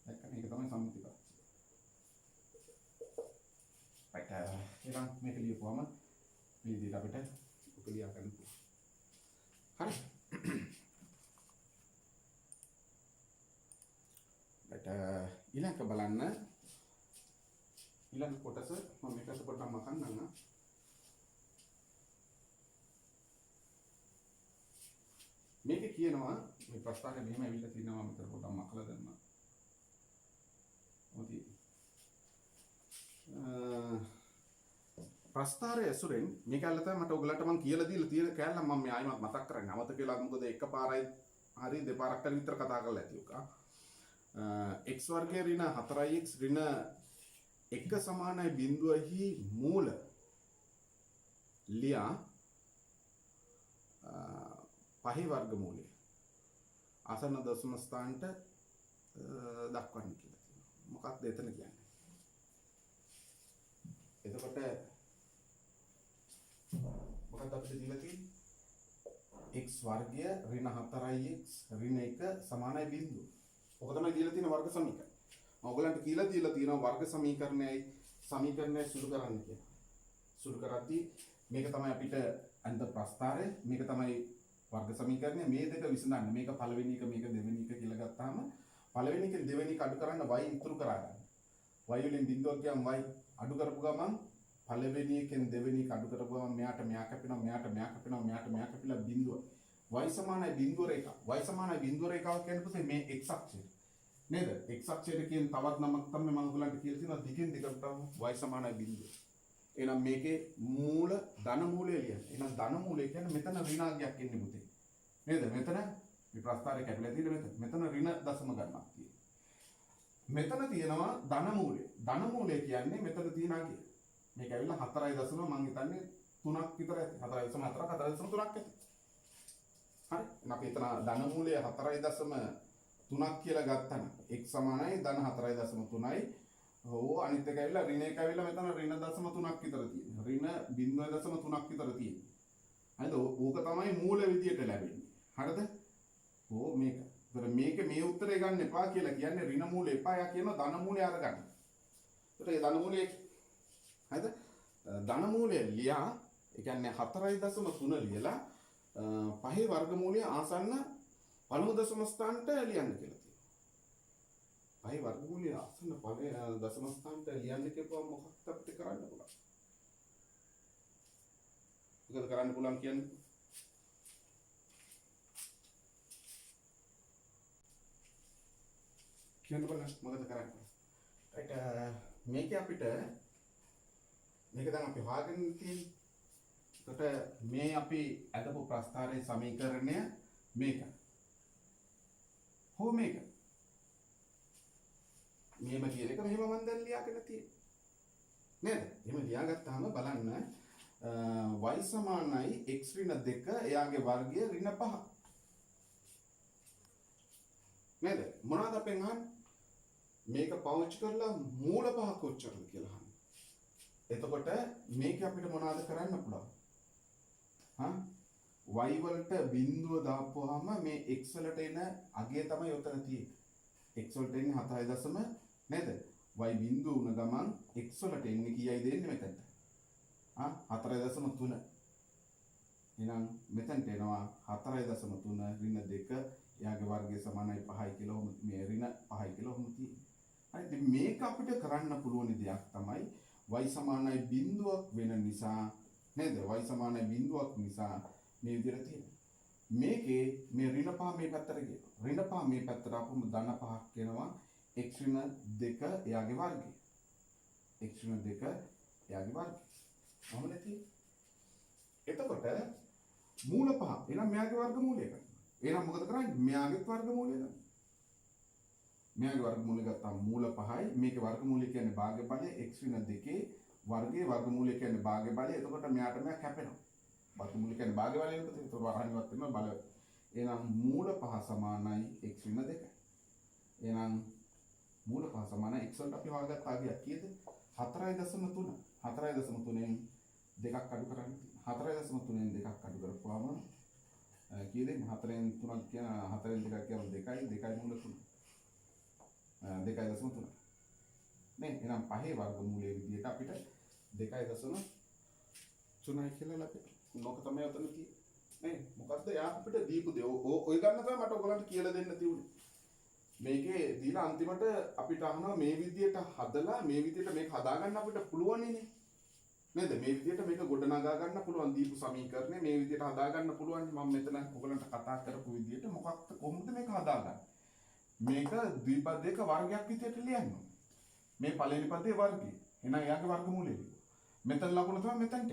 දැක්කම මේක තමයි සම්මිතික අක්ෂ. right එහෙනම් මේක ලියපුවම මේ විදිහට අපිට උපලියා ගන්න පුළුවන්. හරි. ඊළඟ බලන්න ඊළඟ කොටස මම මේකට පොඩ්ඩක් මකන්නම්. මේක කියනවා මේ ප්‍රස්තාවය මෙහෙම ඇවිල්ලා තිනවා මම මෙතන පොඩ්ඩක් මකලා දෙන්නම්. මොකද ප්‍රස්තාරය ඇසුරෙන් මේක ඇල්ලත මට ඔයගලට මම කියලා දීලා තියෙන කෑල්ල මම මේ ආයිමත් මතක් කරගන්න. අමතක වෙලා මොකද එකපාරයි හරි දෙපාරක් කර විතර කතා කරලා ඇති උකා. x වර්ගය ඍණ 4x ඍණ 1 සමානයි බිඳුවෙහි මූල ලියා පහේ වර්ගමූලය ආසන්න දශම ස්ථානට දක්වන්න කියලා තියෙනවා. මොකක්ද එතන කියන්නේ? එතකොට මොකක්ද අපිට දීලා තියෙන්නේ? x වර්ගය ඍණ 4x ඍණ 1 සමානයි බිඳුව. ඔක තමයි දීලා තියෙන වර්ග සමීකරණය. මම ඔයගලන්ට කියලා දීලා තියෙනවා වර්ග සමීකරණයයි සමීකරණය සුළු කරන්න කියලා. සුළු කරද්දී මේක තමයි අපිට අන්ත ප්‍රස්තාරය, මේක තමයි වර්ග සමීකරණය. මේ දෙක විසඳන්න. මේක පළවෙනි එක, මේක දෙවෙනි එක කියලා ගත්තාම පළවෙනි එකෙන් දෙවෙනි එක අඩු කරන්න y ඉතුරු කරා ගන්න. y වලින් බිඳුවක් ගියාම y අඩු කරපු ගමන් පළවෙනි එකෙන් දෙවෙනි එක අඩු කරපු ගමන් මෙයාට මෙයා කැපෙනවා, මෙයාට මෙයා කැපෙනවා, මෙයාට මෙයා කැපිලා බිඳුව. y සමානයි බිඳුව රේඛ. y සමානයි බිඳුව රේඛාව කියන්නේ පුතේ මේ x අක්ෂය. නේද? x අක්ෂයට කියන තවත් නමක් තමයි මම ඔයගලන්ට කියලා තියෙනවා දිගින් දිගට y සමානයි බිඳුව. එහෙනම් මේකේ මූල ධන මූලය ලියන්න. එහෙනම් ධන මූලය කියන්නේ මෙතන ඍණාගයක් එන්නේ පුතේ. නේද? මෙතන මේ ප්‍රස්තාරය කැපිලා තියෙන මෙතන ඍණ දශම ගණනක් තියෙනවා. මෙතන තියෙනවා ධන මූලය. ධන මූලය කියන්නේ මෙතන තියෙන අගය. මේක ඇවිල්ලා 4.0 මම හිතන්නේ 3ක් විතර ඇති. 4.4ක් 4.3ක් ඇති. හරි. අපි එතන ධන මූලය 4.3ක් කියලා ගත්තා නම් x සමානයි ධන 4.3යි. ඔව් අනිත් එක ඇවිල්ලා ඍණ එක ඇවිල්ලා මෙතන ඍණ 0.3ක් විතර තියෙනවා. ඍණ 0.3ක් විතර තියෙනවා. හරිද? ඕක තමයි මූල විදියට ලැබෙන්නේ. හරිද? ඕ මේක. ඒතර මේක මේ උත්තරේ ගන්න එපා කියලා කියන්නේ ඍණ මූලය එපා. යා කියනවා ධන මූලය අරගන්න. ඒතර ඒ ධන මූලය හරිද? ධන මූලය ලියා ඒ කියන්නේ 4.3 ලියලා පහේ වර්ගමූලය ආසන්න පළමු දශම ස්ථානට ලියන්න කියලා තියෙනවා. පහේ වර්ගමූලය ආසන්න පළමු දශම ස්ථානට ලියන්න කියපුවා මොකක්ද අපිට කරන්න පුළුවන්? මොකද කරන්න පුළුවන් කියන්නේ? කියන්න බලන්න මොකද කරන්නේ? right මේක අපිට මේක දැන් අපි හොයාගෙන තියෙන්නේ. එතකොට මේ අපි අදපු ප්‍රස්තාරයේ සමීකරණය මේක. හෝ මේක. මෙහෙම කියන එක මෙහෙම මම දැන් ලියාගෙන තියෙන්නේ. නේද? එහෙම ලියාගත්තාම බලන්න y සමානයි x ඍණ 2 එයාගේ වර්ගය ඍණ 5. නේද? මොනවද අපෙන් අහන්නේ? මේක පාවිච්චි කරලා මූල පහ කොච්චරද කියලා අහන්නේ. එතකොට මේක අපිට මොනවද කරන්න පුළුවන්? y වලට බිඳුව දාපුවාම මේ x වලට එන අගය තමයි උතන තියෙන්නේ. x වලට එන්නේ 7.0 නේද? y බිඳුව උන ගමන් x වලට එන්නේ කීයයි දෙන්නේ මෙතනට? 4.3. එහෙනම් මෙතනට එනවා 4.3 ඍණ 2 එයාගේ වර්ගය සමානයි 5යි කියලා මේ ඍණ 5යි කියලා තියෙන්නේ. හරි ඉතින් මේක අපිට කරන්න පුළුවන් දෙයක් තමයි y සමානයි බිඳුවක් වෙන නිසා නේද? y සමානයි බිඳුවක් නිසා මේ විදිහට තියෙනවා. මේකේ මේ ඍණ 5 මේ පැත්තට ගියා. ඍණ 5 මේ පැත්තට ආපුවම ධන 5ක් වෙනවා x ඍණ 2 එයාගේ වර්ගය. x ඍණ 2 එයාගේ වර්ගය. මොහොම නැති. එතකොට මූල පහ. එහෙනම් මෙයාගේ වර්ගමූලය ගන්න. එහෙනම් මොකද කරන්නේ? මෙයාගේ වර්ගමූලය ගන්න. මෙයාගේ වර්ගමූලය ගත්තාම මූල 5යි. මේකේ වර්ගමූලය කියන්නේ භාග්‍ය බලය x ඍණ 2 වර්ගයේ වර්ගමූලය කියන්නේ භාග්‍ය බලය. එතකොට මෙයාට මෙයා කැපෙනවා. වර්ගමූලය කියන්නේ භාග්‍ය බලය නේද? ඒක වරහණිවත් වෙනවා බල. එහෙනම් මූල 5 සමානයි x ඍණ 2යි. එහෙනම් මූල 5 සමානයි x වලට අපි හොයාගත්ත ආගිය කීයද? 4.3. 4.3න් දෙකක් අඩු කරන්න තියෙනවා. 4.3න් දෙකක් අඩු කරපුවාම කීයද? 4න් 3ක් කියන 4න් 2ක් කියන 2යි 2යි මූල 3. 2.3. නේ එහෙනම් පහේ වර්ගමූලයේ විදිහට අපිට 2.3 කියලා ලැබෙනවා. මොකක් තමයි උතන තියෙන්නේ? නේ මොකද්ද යා අපිට දීපු දේ ඔය ගන්න තමයි මට ඔයගලන්ට කියලා දෙන්න තියුනේ. මේකේ දීලා අන්තිමට අපිට අහනවා මේ විදිහට හදලා මේ විදිහට මේක හදාගන්න අපිට පුළුවන්නේ නේද? මේ විදිහට මේක ගොඩනගා ගන්න පුළුවන් දීපු සමීකරණය මේ විදිහට හදාගන්න පුළුවන්. මම මෙතන ඔයගලන්ට කතා කරපු විදිහට මොකක්ද කොහොමද මේක හදාගන්නේ? මේක ද්විපදයක වර්ගයක් විදිහට ලියන්න ඕනේ. මේ පළවෙනි පදයේ වර්ගය. එහෙනම් එයාගේ වර්ගමූලය ලියන්න. මෙතන ලකුණ තමයි මෙතනට.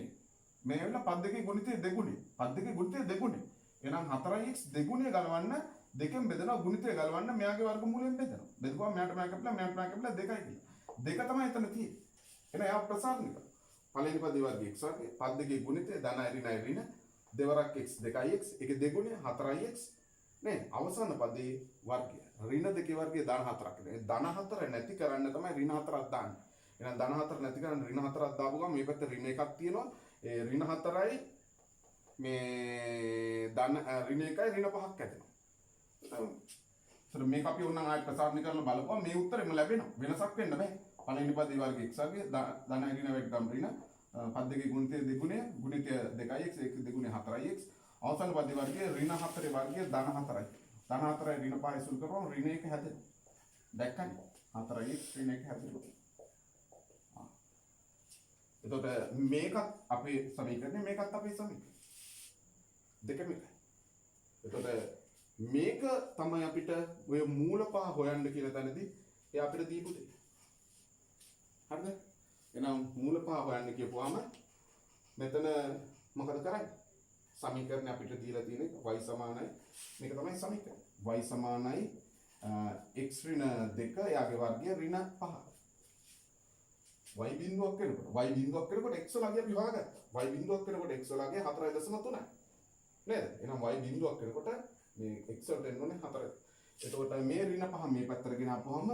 මේ වෙලාව පද දෙකේ ගුණිතය දෙගුණේ. පද දෙකේ ගුණිතය දෙගුණේ. එහෙනම් 4x දෙගුණය ගලවන්න දෙකෙන් බෙදනවා ගුණිතය ගලවන්න මෙයාගේ වර්ගමූලයෙන් බෙදනවා. බෙදුවා මෙයාට මෙයා කැපිලා මෙයාට මෙයා කැපිලා 2යි කියලා. දෙක තමයි එතන තියෙන්නේ. එහෙනම් එයා ප්‍රසාරණය කරනවා. පළවෙනි පදේ වර්ගය x වර්ගය. පද දෙකේ ගුණිතය ධන ඍණ දෙවරක් x 2x ඒකේ දෙගුණය 4x නේ අවසාන පදේ වර්ගය. ඍණ දෙකේ වර්ගය ධන 4ක්. ධන 4 නැති කරන්න තමයි ඍණ 4ක් දාන්නේ. එහෙනම් ධන 4 නැති කරන්න ඍණ 4ක් දාපු ගමන් මේ පැත්තේ ඍණ එකක් තියෙනවා. ඒ ඍණ 4යි මේ ධන ඍණ 1යි ඍණ 5ක් ඇදෙනවා. මේක අපි ඕනනම් ආයෙත් ප්‍රසාරණය කරලා බලපුවා මේ උත්තරෙම ලැබෙනවා. වෙනසක් වෙන්න බෑ. පළවෙනි පදේ වර්ගය x වර්ගය ධන ඍණ වැඩිකම් ඍණ පද දෙකේ ගුණිතය දෙගුණය ගුණිතය 2x ඒක දෙගුණය 4x අවසාන පදේ වර්ගය ඍණ 4 වර්ගය ධන 4යි. ධන 4යි ඍණ 5යි සුළු කරපුවම ඍණ 1 හැදෙනවා. දැක්කනේ? 4x ඍණ 1 හැදෙනවා. එතකොට මේකත් අපේ සමීකරණය මේකත් අපේ සමීකරණය. දෙකම එකයි. එතකොට මේක තමයි අපිට ඔය මූල පහ හොයන්න කියලා තැනදී ඒ අපිට දීපු දෙය. හරිද? එහෙනම් මූල පහ හොයන්න කියපුවාම මෙතන මොකද කරන්නේ? සමීකරණය අපිට දීලා තියෙන්නේ y සමානයි මේක තමයි සමීකරණය. y සමානයි x ඍණ 2 යාගේ වර්ගය ඍණ 5. y බිඳුවක් වෙනකොට x වලගේ අපි හොයාගත්තා. y බිඳුවක් වෙනකොට x වලගේ 4.3යි. නේද? එහෙනම් y බිඳුවක් වෙනකොට මේ x වලට එන්න ඕනේ 4. එතකොට මේ ඍණ 5 මේ පැත්තට ගෙනාපුවම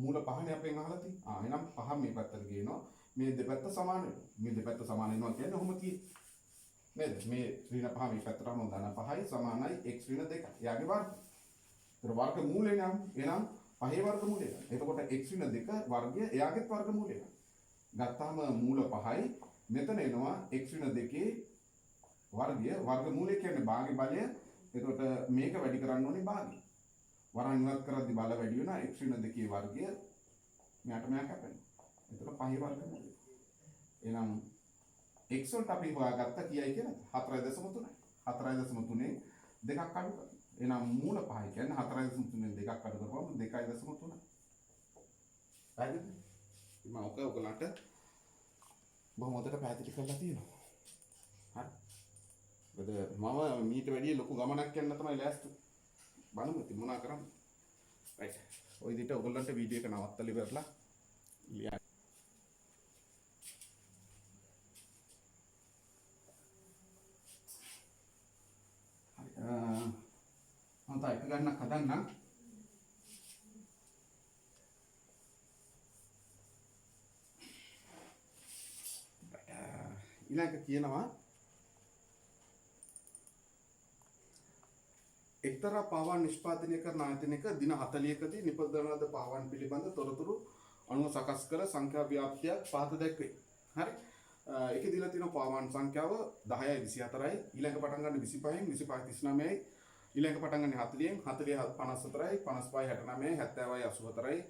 මූල 5නේ අපෙන් අහලා තියෙන්නේ. එහෙනම් 5 මේ පැත්තට ගේනවා. මේ දෙපැත්ත සමාන වෙනවා. මේ දෙපැත්ත සමාන වෙනවා කියන්නේ ඔහොම තියෙන්නේ. නේද? මේ ඍණ 5 මේ පැත්තටම ධන 5යි සමානයි x ඍණ 2යි. එයාගේ වර්ගය. ඒතර වර්ග මූලය නම් එහෙනම් 5 වර්ග මූලය. එතකොට x ඍණ 2 වර්ගය එයාගේත් වර්ග මූලය. ගත්තාම මූල 5යි මෙතන එනවා x ඍණ 2 වර්ගය වර්ගමූලය කියන්නේ භාග්‍ය බලය. එතකොට මේක වැඩි කරන්න ඕනේ භාගය. වරන් ඉවත් කරද්දී බල වැඩි වෙනවා x ඍණ 2 වර්ගය මෙයාට මෙයා කැපෙනවා. එතකොට 5 වර්ගමූලය. එහෙනම් x වලට අපි හොයාගත්ත කීයයි කියලාද? 4.3යි. 4.3න් දෙකක් අඩු කරනවා. එහෙනම් මූල 5යි කියන්නේ 4.3න් දෙකක් අඩු කරපුවම 2.3යි. හරිද? මම ඔයගලන්ට බොහොම හොඳට පැහැදිලි කරලා තියෙනවා. හරි. මම මීට වැඩිය ලොකු ගමනක් යන්න තමයි ලෑස්ති. බලමු ඉතින් මොනා කරන්නේ. රයිට්. ඔය විදිහට ඔයගොල්ලන්ට වීඩියෝ එක නවත්තලා ඉවරලා ලියන්න. හරි. මම තා එක ගන්නක් හදන්නම්. ඊළඟ කියනවා එක්තරා පාවන් නිෂ්පාදනය කරන ආයතනයක දින 40කදී නිපදවන ලද පාවන් පිළිබඳ තොරතුරු අනුව සකස් කළ සංඛ්‍යා ව්‍යාප්තියක් පහත දැක්වේ. හරි. ඒකේ දීලා තියෙන පාවන් සංඛ්‍යාව 10යි 24යි ඊළඟ පටන් ගන්න 25න් 25 39යි ඊළඟ පටන් ගන්න 40න් 40 54යි 55යි 69යි 70යි 84යි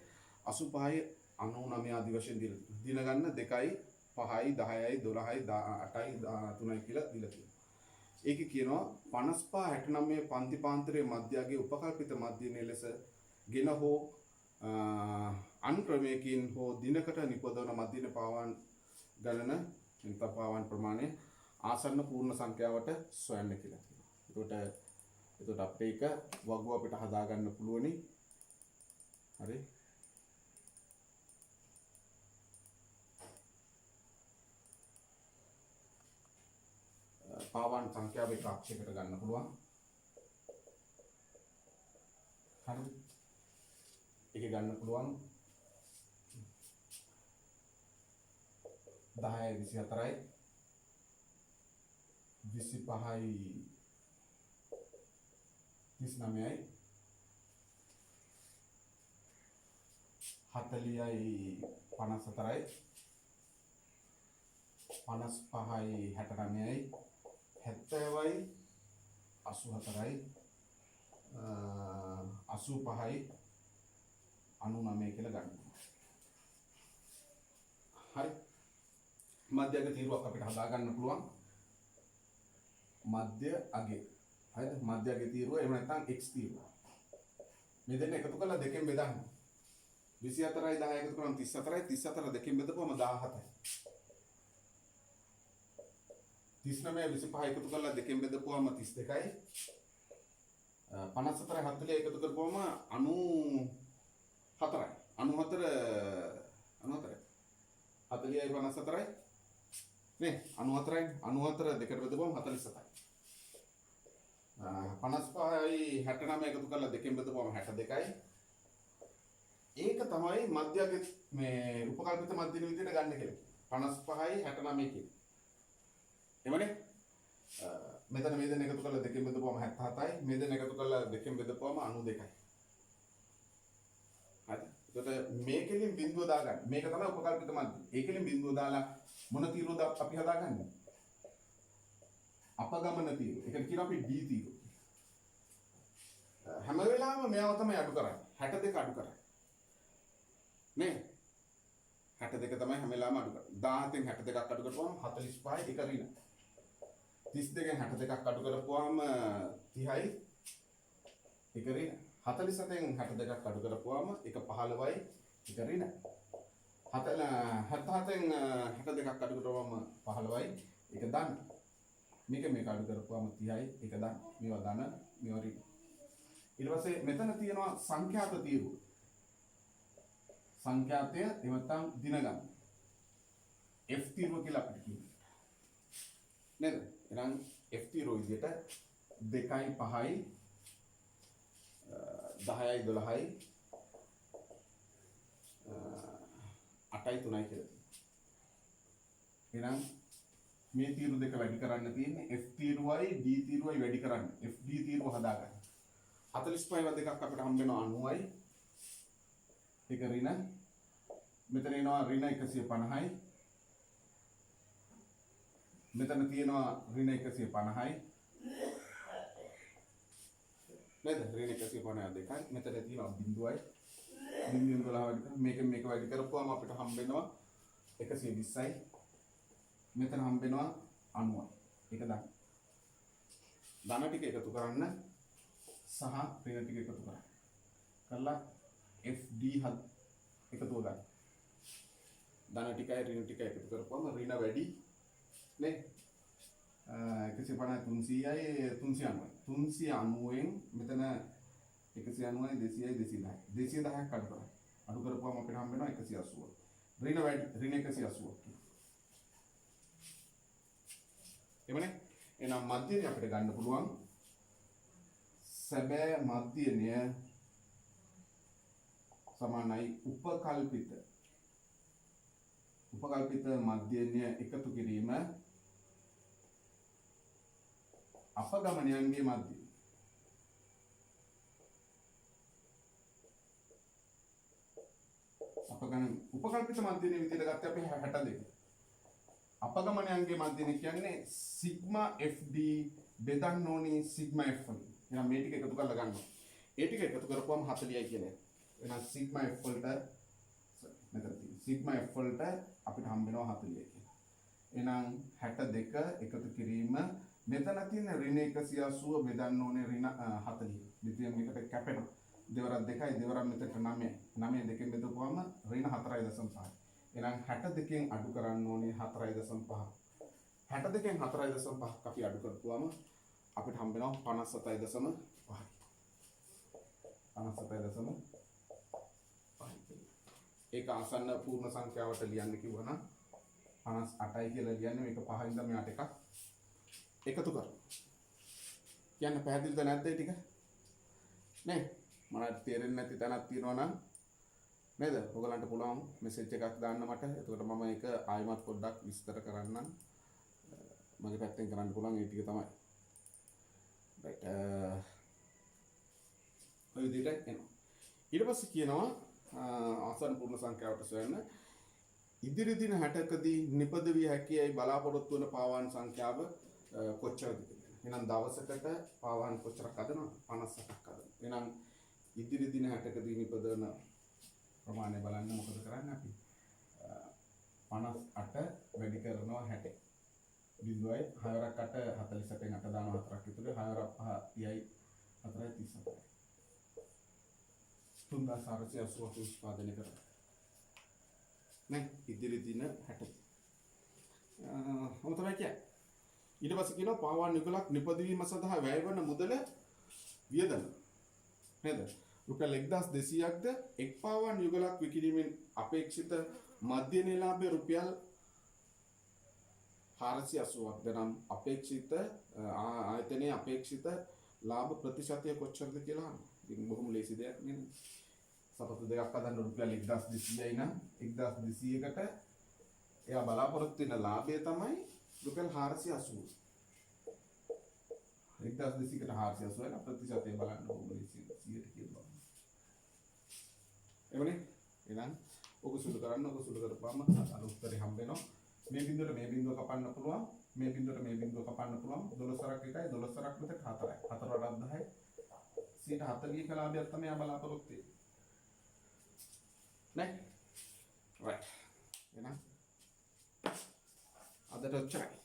85යි 99 ආදී වශයෙන් දීලා තියෙනවා. දින ගන්න 2යි 5යි 10යි 12යි 8යි 3යි කියලා දීලා තියෙනවා. ඒකේ කියනවා 55 69 පන්ති පාන්තරයේ මධ්‍යයේ උපකල්පිත මධ්‍යනේ ලෙස ගෙන හෝ අන්ක්‍රමයකින් හෝ දිනකට නිපදවන මධ්‍යම පාවාන් ගණන නැත්නම් පාවාන් ප්‍රමාණය ආසන්න පූර්ණ සංඛ්‍යාවට සොයන්න කියලා කියනවා. එතකොට අපිට ඒක වගුව අපිට හදා ගන්න පුළුවනි. හරි. පාවාන් සංඛ්‍යාව එක අක්ෂයකට ගන්න පුළුවන්. හරි. ඒක ගන්න පුළුවන් 10යි 24යි 25යි 39යි 40යි 54යි 55යි 69යි 70යි 84යි 85යි 99 කියලා ගන්න. හරි. මධ්‍යග තීරුවක් අපිට හදා ගන්න පුළුවන්. මධ්‍ය අගය. හරිද? මධ්‍ය අගය තීරුව එහෙම නැත්නම් x තීරුව. මේ දෙන්න එකතු කරලා දෙකෙන් බෙදන්න. 24යි 10 එකතු කරාම 34යි 34 දෙකෙන් බෙදපුවම 17යි. 39 25 එකතු කරලා දෙකෙන් බෙදපුවම 32යි. 54 40 එකතු කරපුවම 94යි. 40යි 54යි නේ 94යි 94 දෙකට බෙදපුවම 47යි. 55යි 69 එකතු කරලා දෙකෙන් බෙදපුවම 62යි. ඒක තමයි මධ්‍යග මේ උපකල්පිත මධ්‍යම විදිහට ගන්න කියලා. 55යි 69 කියන්නේ. එමනේ මෙතන මේ දෙන එකතු කරලා දෙකෙන් බෙදපුවම 77යි. මේ දෙන එකතු කරලා දෙකෙන් බෙදපුවම 92යි. හරි. එතකොට මේකෙන් බිඳුව දාගන්න. මේක තමයි උපකල්පිත මධ්‍යම. ඒකෙන් බිඳුව දාලා මොන තීරුවද අපි හදාගන්නේ? අපගමන තීරුව. ඒකට කියනවා අපි D තීරුව. හැම වෙලාවෙම මෙයාව තමයි අඩු කරන්නේ. 62 අඩු කරන්නේ. නේ 62 තමයි හැම වෙලාවෙම අඩු කරන්නේ. 17න් 62ක් අඩු කරපුවම 45යි එක ඍණ. 32න් 62ක් අඩු කරපුවම 30යි එක ඍණ. 47න් 62ක් අඩු කරපුවම එක 15යි එක ඍණ. 77න් 62ක් අඩු කරපුවම 15යි එක ධන. මේක අඩු කරපුවම 30යි එක ධන. මේවා ධන මේවා ඍණ. ඊට පස්සේ මෙතන තියෙනවා සංඛ්‍යාත තීරුව. සංඛ්‍යාතය එහෙම නැත්නම් දින ගන්න. F තීරුව කියලා අපිට කියනවා. නේද? එහෙනම් F තීරුව විදිහට 2යි 5යි 10යි 12යි 8යි 3යි කියලා. එහෙනම් මේ තීරු දෙක වැඩි කරන්න තියෙන්නේ F තීරුවයි D තීරුවයි වැඩි කරන්න. F D තීරුව හදාගන්න. 45 දෙකක් අපිට හම්බ වෙනවා 90යි. ඒක ඍණ. මෙතන එනවා ඍණ 150යි. මෙතන තියෙනවා ඍණ 150යි. නේද? ඍණ 150 දෙකයි. මෙතන තියෙනවා බිඳුවයි. බිඳුවෙන් 12 වැඩි කරලා මේක වැඩි කරපුවාම අපිට හම්බ වෙනවා 120යි. මෙතන හම්බ වෙනවා 90යි. ඒක දාන්න. ධන ටික එකතු කරන්න සහ ඍණ ටික එකතු කරන්න. කරලා FD එකතුව ගන්න. ධන ටිකයි ඍණ ටිකයි එකතු කරපුවම ඍණ වැඩි නේ 150යි 300යි 390න් මෙතන 190යි 200යි 210යි 210ක් අඩු කරා. අඩු කරපුවම අපිට හම්බ වෙනවා 180. ඍණ වැඩි ඍණ 180ක්. එමනේ එහෙනම් මධ්‍යනය අපිට ගන්න පුළුවන් සැබෑ මධ්‍යනය සමානයි උපකල්පිත මධ්‍යනය එකතු කිරීම අපගමනයන්ගේ මධ්‍යය. උපකල්පිත මධ්‍යනය විදිහට ගත්තේ අපි 62. අපගමනයන්ගේ මධ්‍යනය කියන්නේ සිග්මා FD බෙදන්න ඕනේ සිග්මා F වලින්. එහෙනම් මේ ටික එකතු කරලා ගන්නවා. ඒ ටික එකතු කරපුවම 40යි කියන්නේ. එහෙනම් සිග්මා F වලට මෙතන තියෙන සිග්මා F වලට අපිට හම්බ වෙනවා 40යි කියලා. එහෙනම් 62 එකතු කිරීම මෙතන තියෙන ඍණ 180 බෙදන්න ඕනේ ඍණ 40. දෙතියෙන් මේකට කැපෙනවා. දෙවරක් 2යි දෙවරක් මෙතනට 9යි 9 දෙකෙන් බෙදපුවාම ඍණ 4.5 එහෙනම් 62කින් අඩු කරන්න ඕනේ 4.5 62කින් 4.5ක් අපි අඩු කරපුවාම අපිට හම්බ වෙනවා 57.5 57.5 ඒක ආසන්න පූර්ණ සංඛ්‍යාවට ලියන්න කිව්වනම් 58යි කියලා ලියන්නේ මේක 5 ඉඳන් මෙහාට එකක් එකතු කරනවා. කියන්න පැහැදිලිද නැද්ද ඒ ටික? නේ මට තේරෙන්නේ නැති තැනක් තියෙනවා නම් නේද? ඔයගලන්ට පුළුවන් මෙසේජ් එකක් දාන්න මට. එතකොට මම ඒක ආයෙමත් පොඩ්ඩක් විස්තර කරන්නම්. මගේ පැත්තෙන් කරන්න පුළුවන් ඒ ටික තමයි. right ඔය විදිහට එනවා. ඊට පස්සේ කියනවා ආසන්න පූර්ණ සංඛ්‍යාවට සොයන්න ඉදිරි දින 60කදී නිපද විය හැකියි බලාපොරොත්තු වන පාවාන් සංඛ්‍යාව කොච්චරද කියලා. එහෙනම් දවසකට පාවාන් කොච්චරක් හදනවද? 58ක් හදනවා. එහෙනම් ඉදිරි දින 60කදී නිපදවන ප්‍රමාණය බලන්න මොකද කරන්නේ අපි? 58 වැඩි කරනවා 60. බිඳුවයි 6ක් 8 48න් 8 දානවා 4ක් විතර 6ක් 5 30යි 4යි 34යි. 3480 උත්පාදනය කරනවා. නේ ඉදිරි දින 60. මොකද තමයි කියන්නේ? ඊට පස්සේ කියනවා පාවාන් යුගලක් නිපදවීම සඳහා වැය වන මුදල වියදම. නේද? රුපියල් 1200ක්ද එක් පාවාන් යුගලක් විකිණීමෙන් අපේක්ෂිත මධ්‍යම ලාභය රුපියල් 480ක්ද නම් අපේක්ෂිත ආයතනයේ අපේක්ෂිත ලාභ ප්‍රතිශතය කොච්චරද කියලා අහනවා. ඉතින් බොහොම ලේසි දෙයක් නේද? සපත්තු දෙකක් හදන්න රුපියල් 1200යි නම් 1200කට එයා බලාපොරොත්තු වෙන ලාභය තමයි රුපියල් 480. 1200කට 480 වෙන ප්‍රතිශතය බලන්න බොහොම ලේසි 100ට කියලා. එවනේ එහෙනම් ඔක සුළු කරන්න ඔක සුළු කරපුවාම අර උත්තරේ හම්බ වෙනවා. මේ බිඳුවට මේ බිඳුව කපන්න පුළුවන්. මේ බිඳුවට මේ බිඳුව කපන්න පුළුවන්. 12ක් එකයි 12ක් මෙතන 4යි. 4 වඩා 10යි. 140ක ලාභයක් තමයි ආ බලාපොරොත්තු වෙන්නේ. නේ? right. එහෙනම් අදට ඔච්චරයි.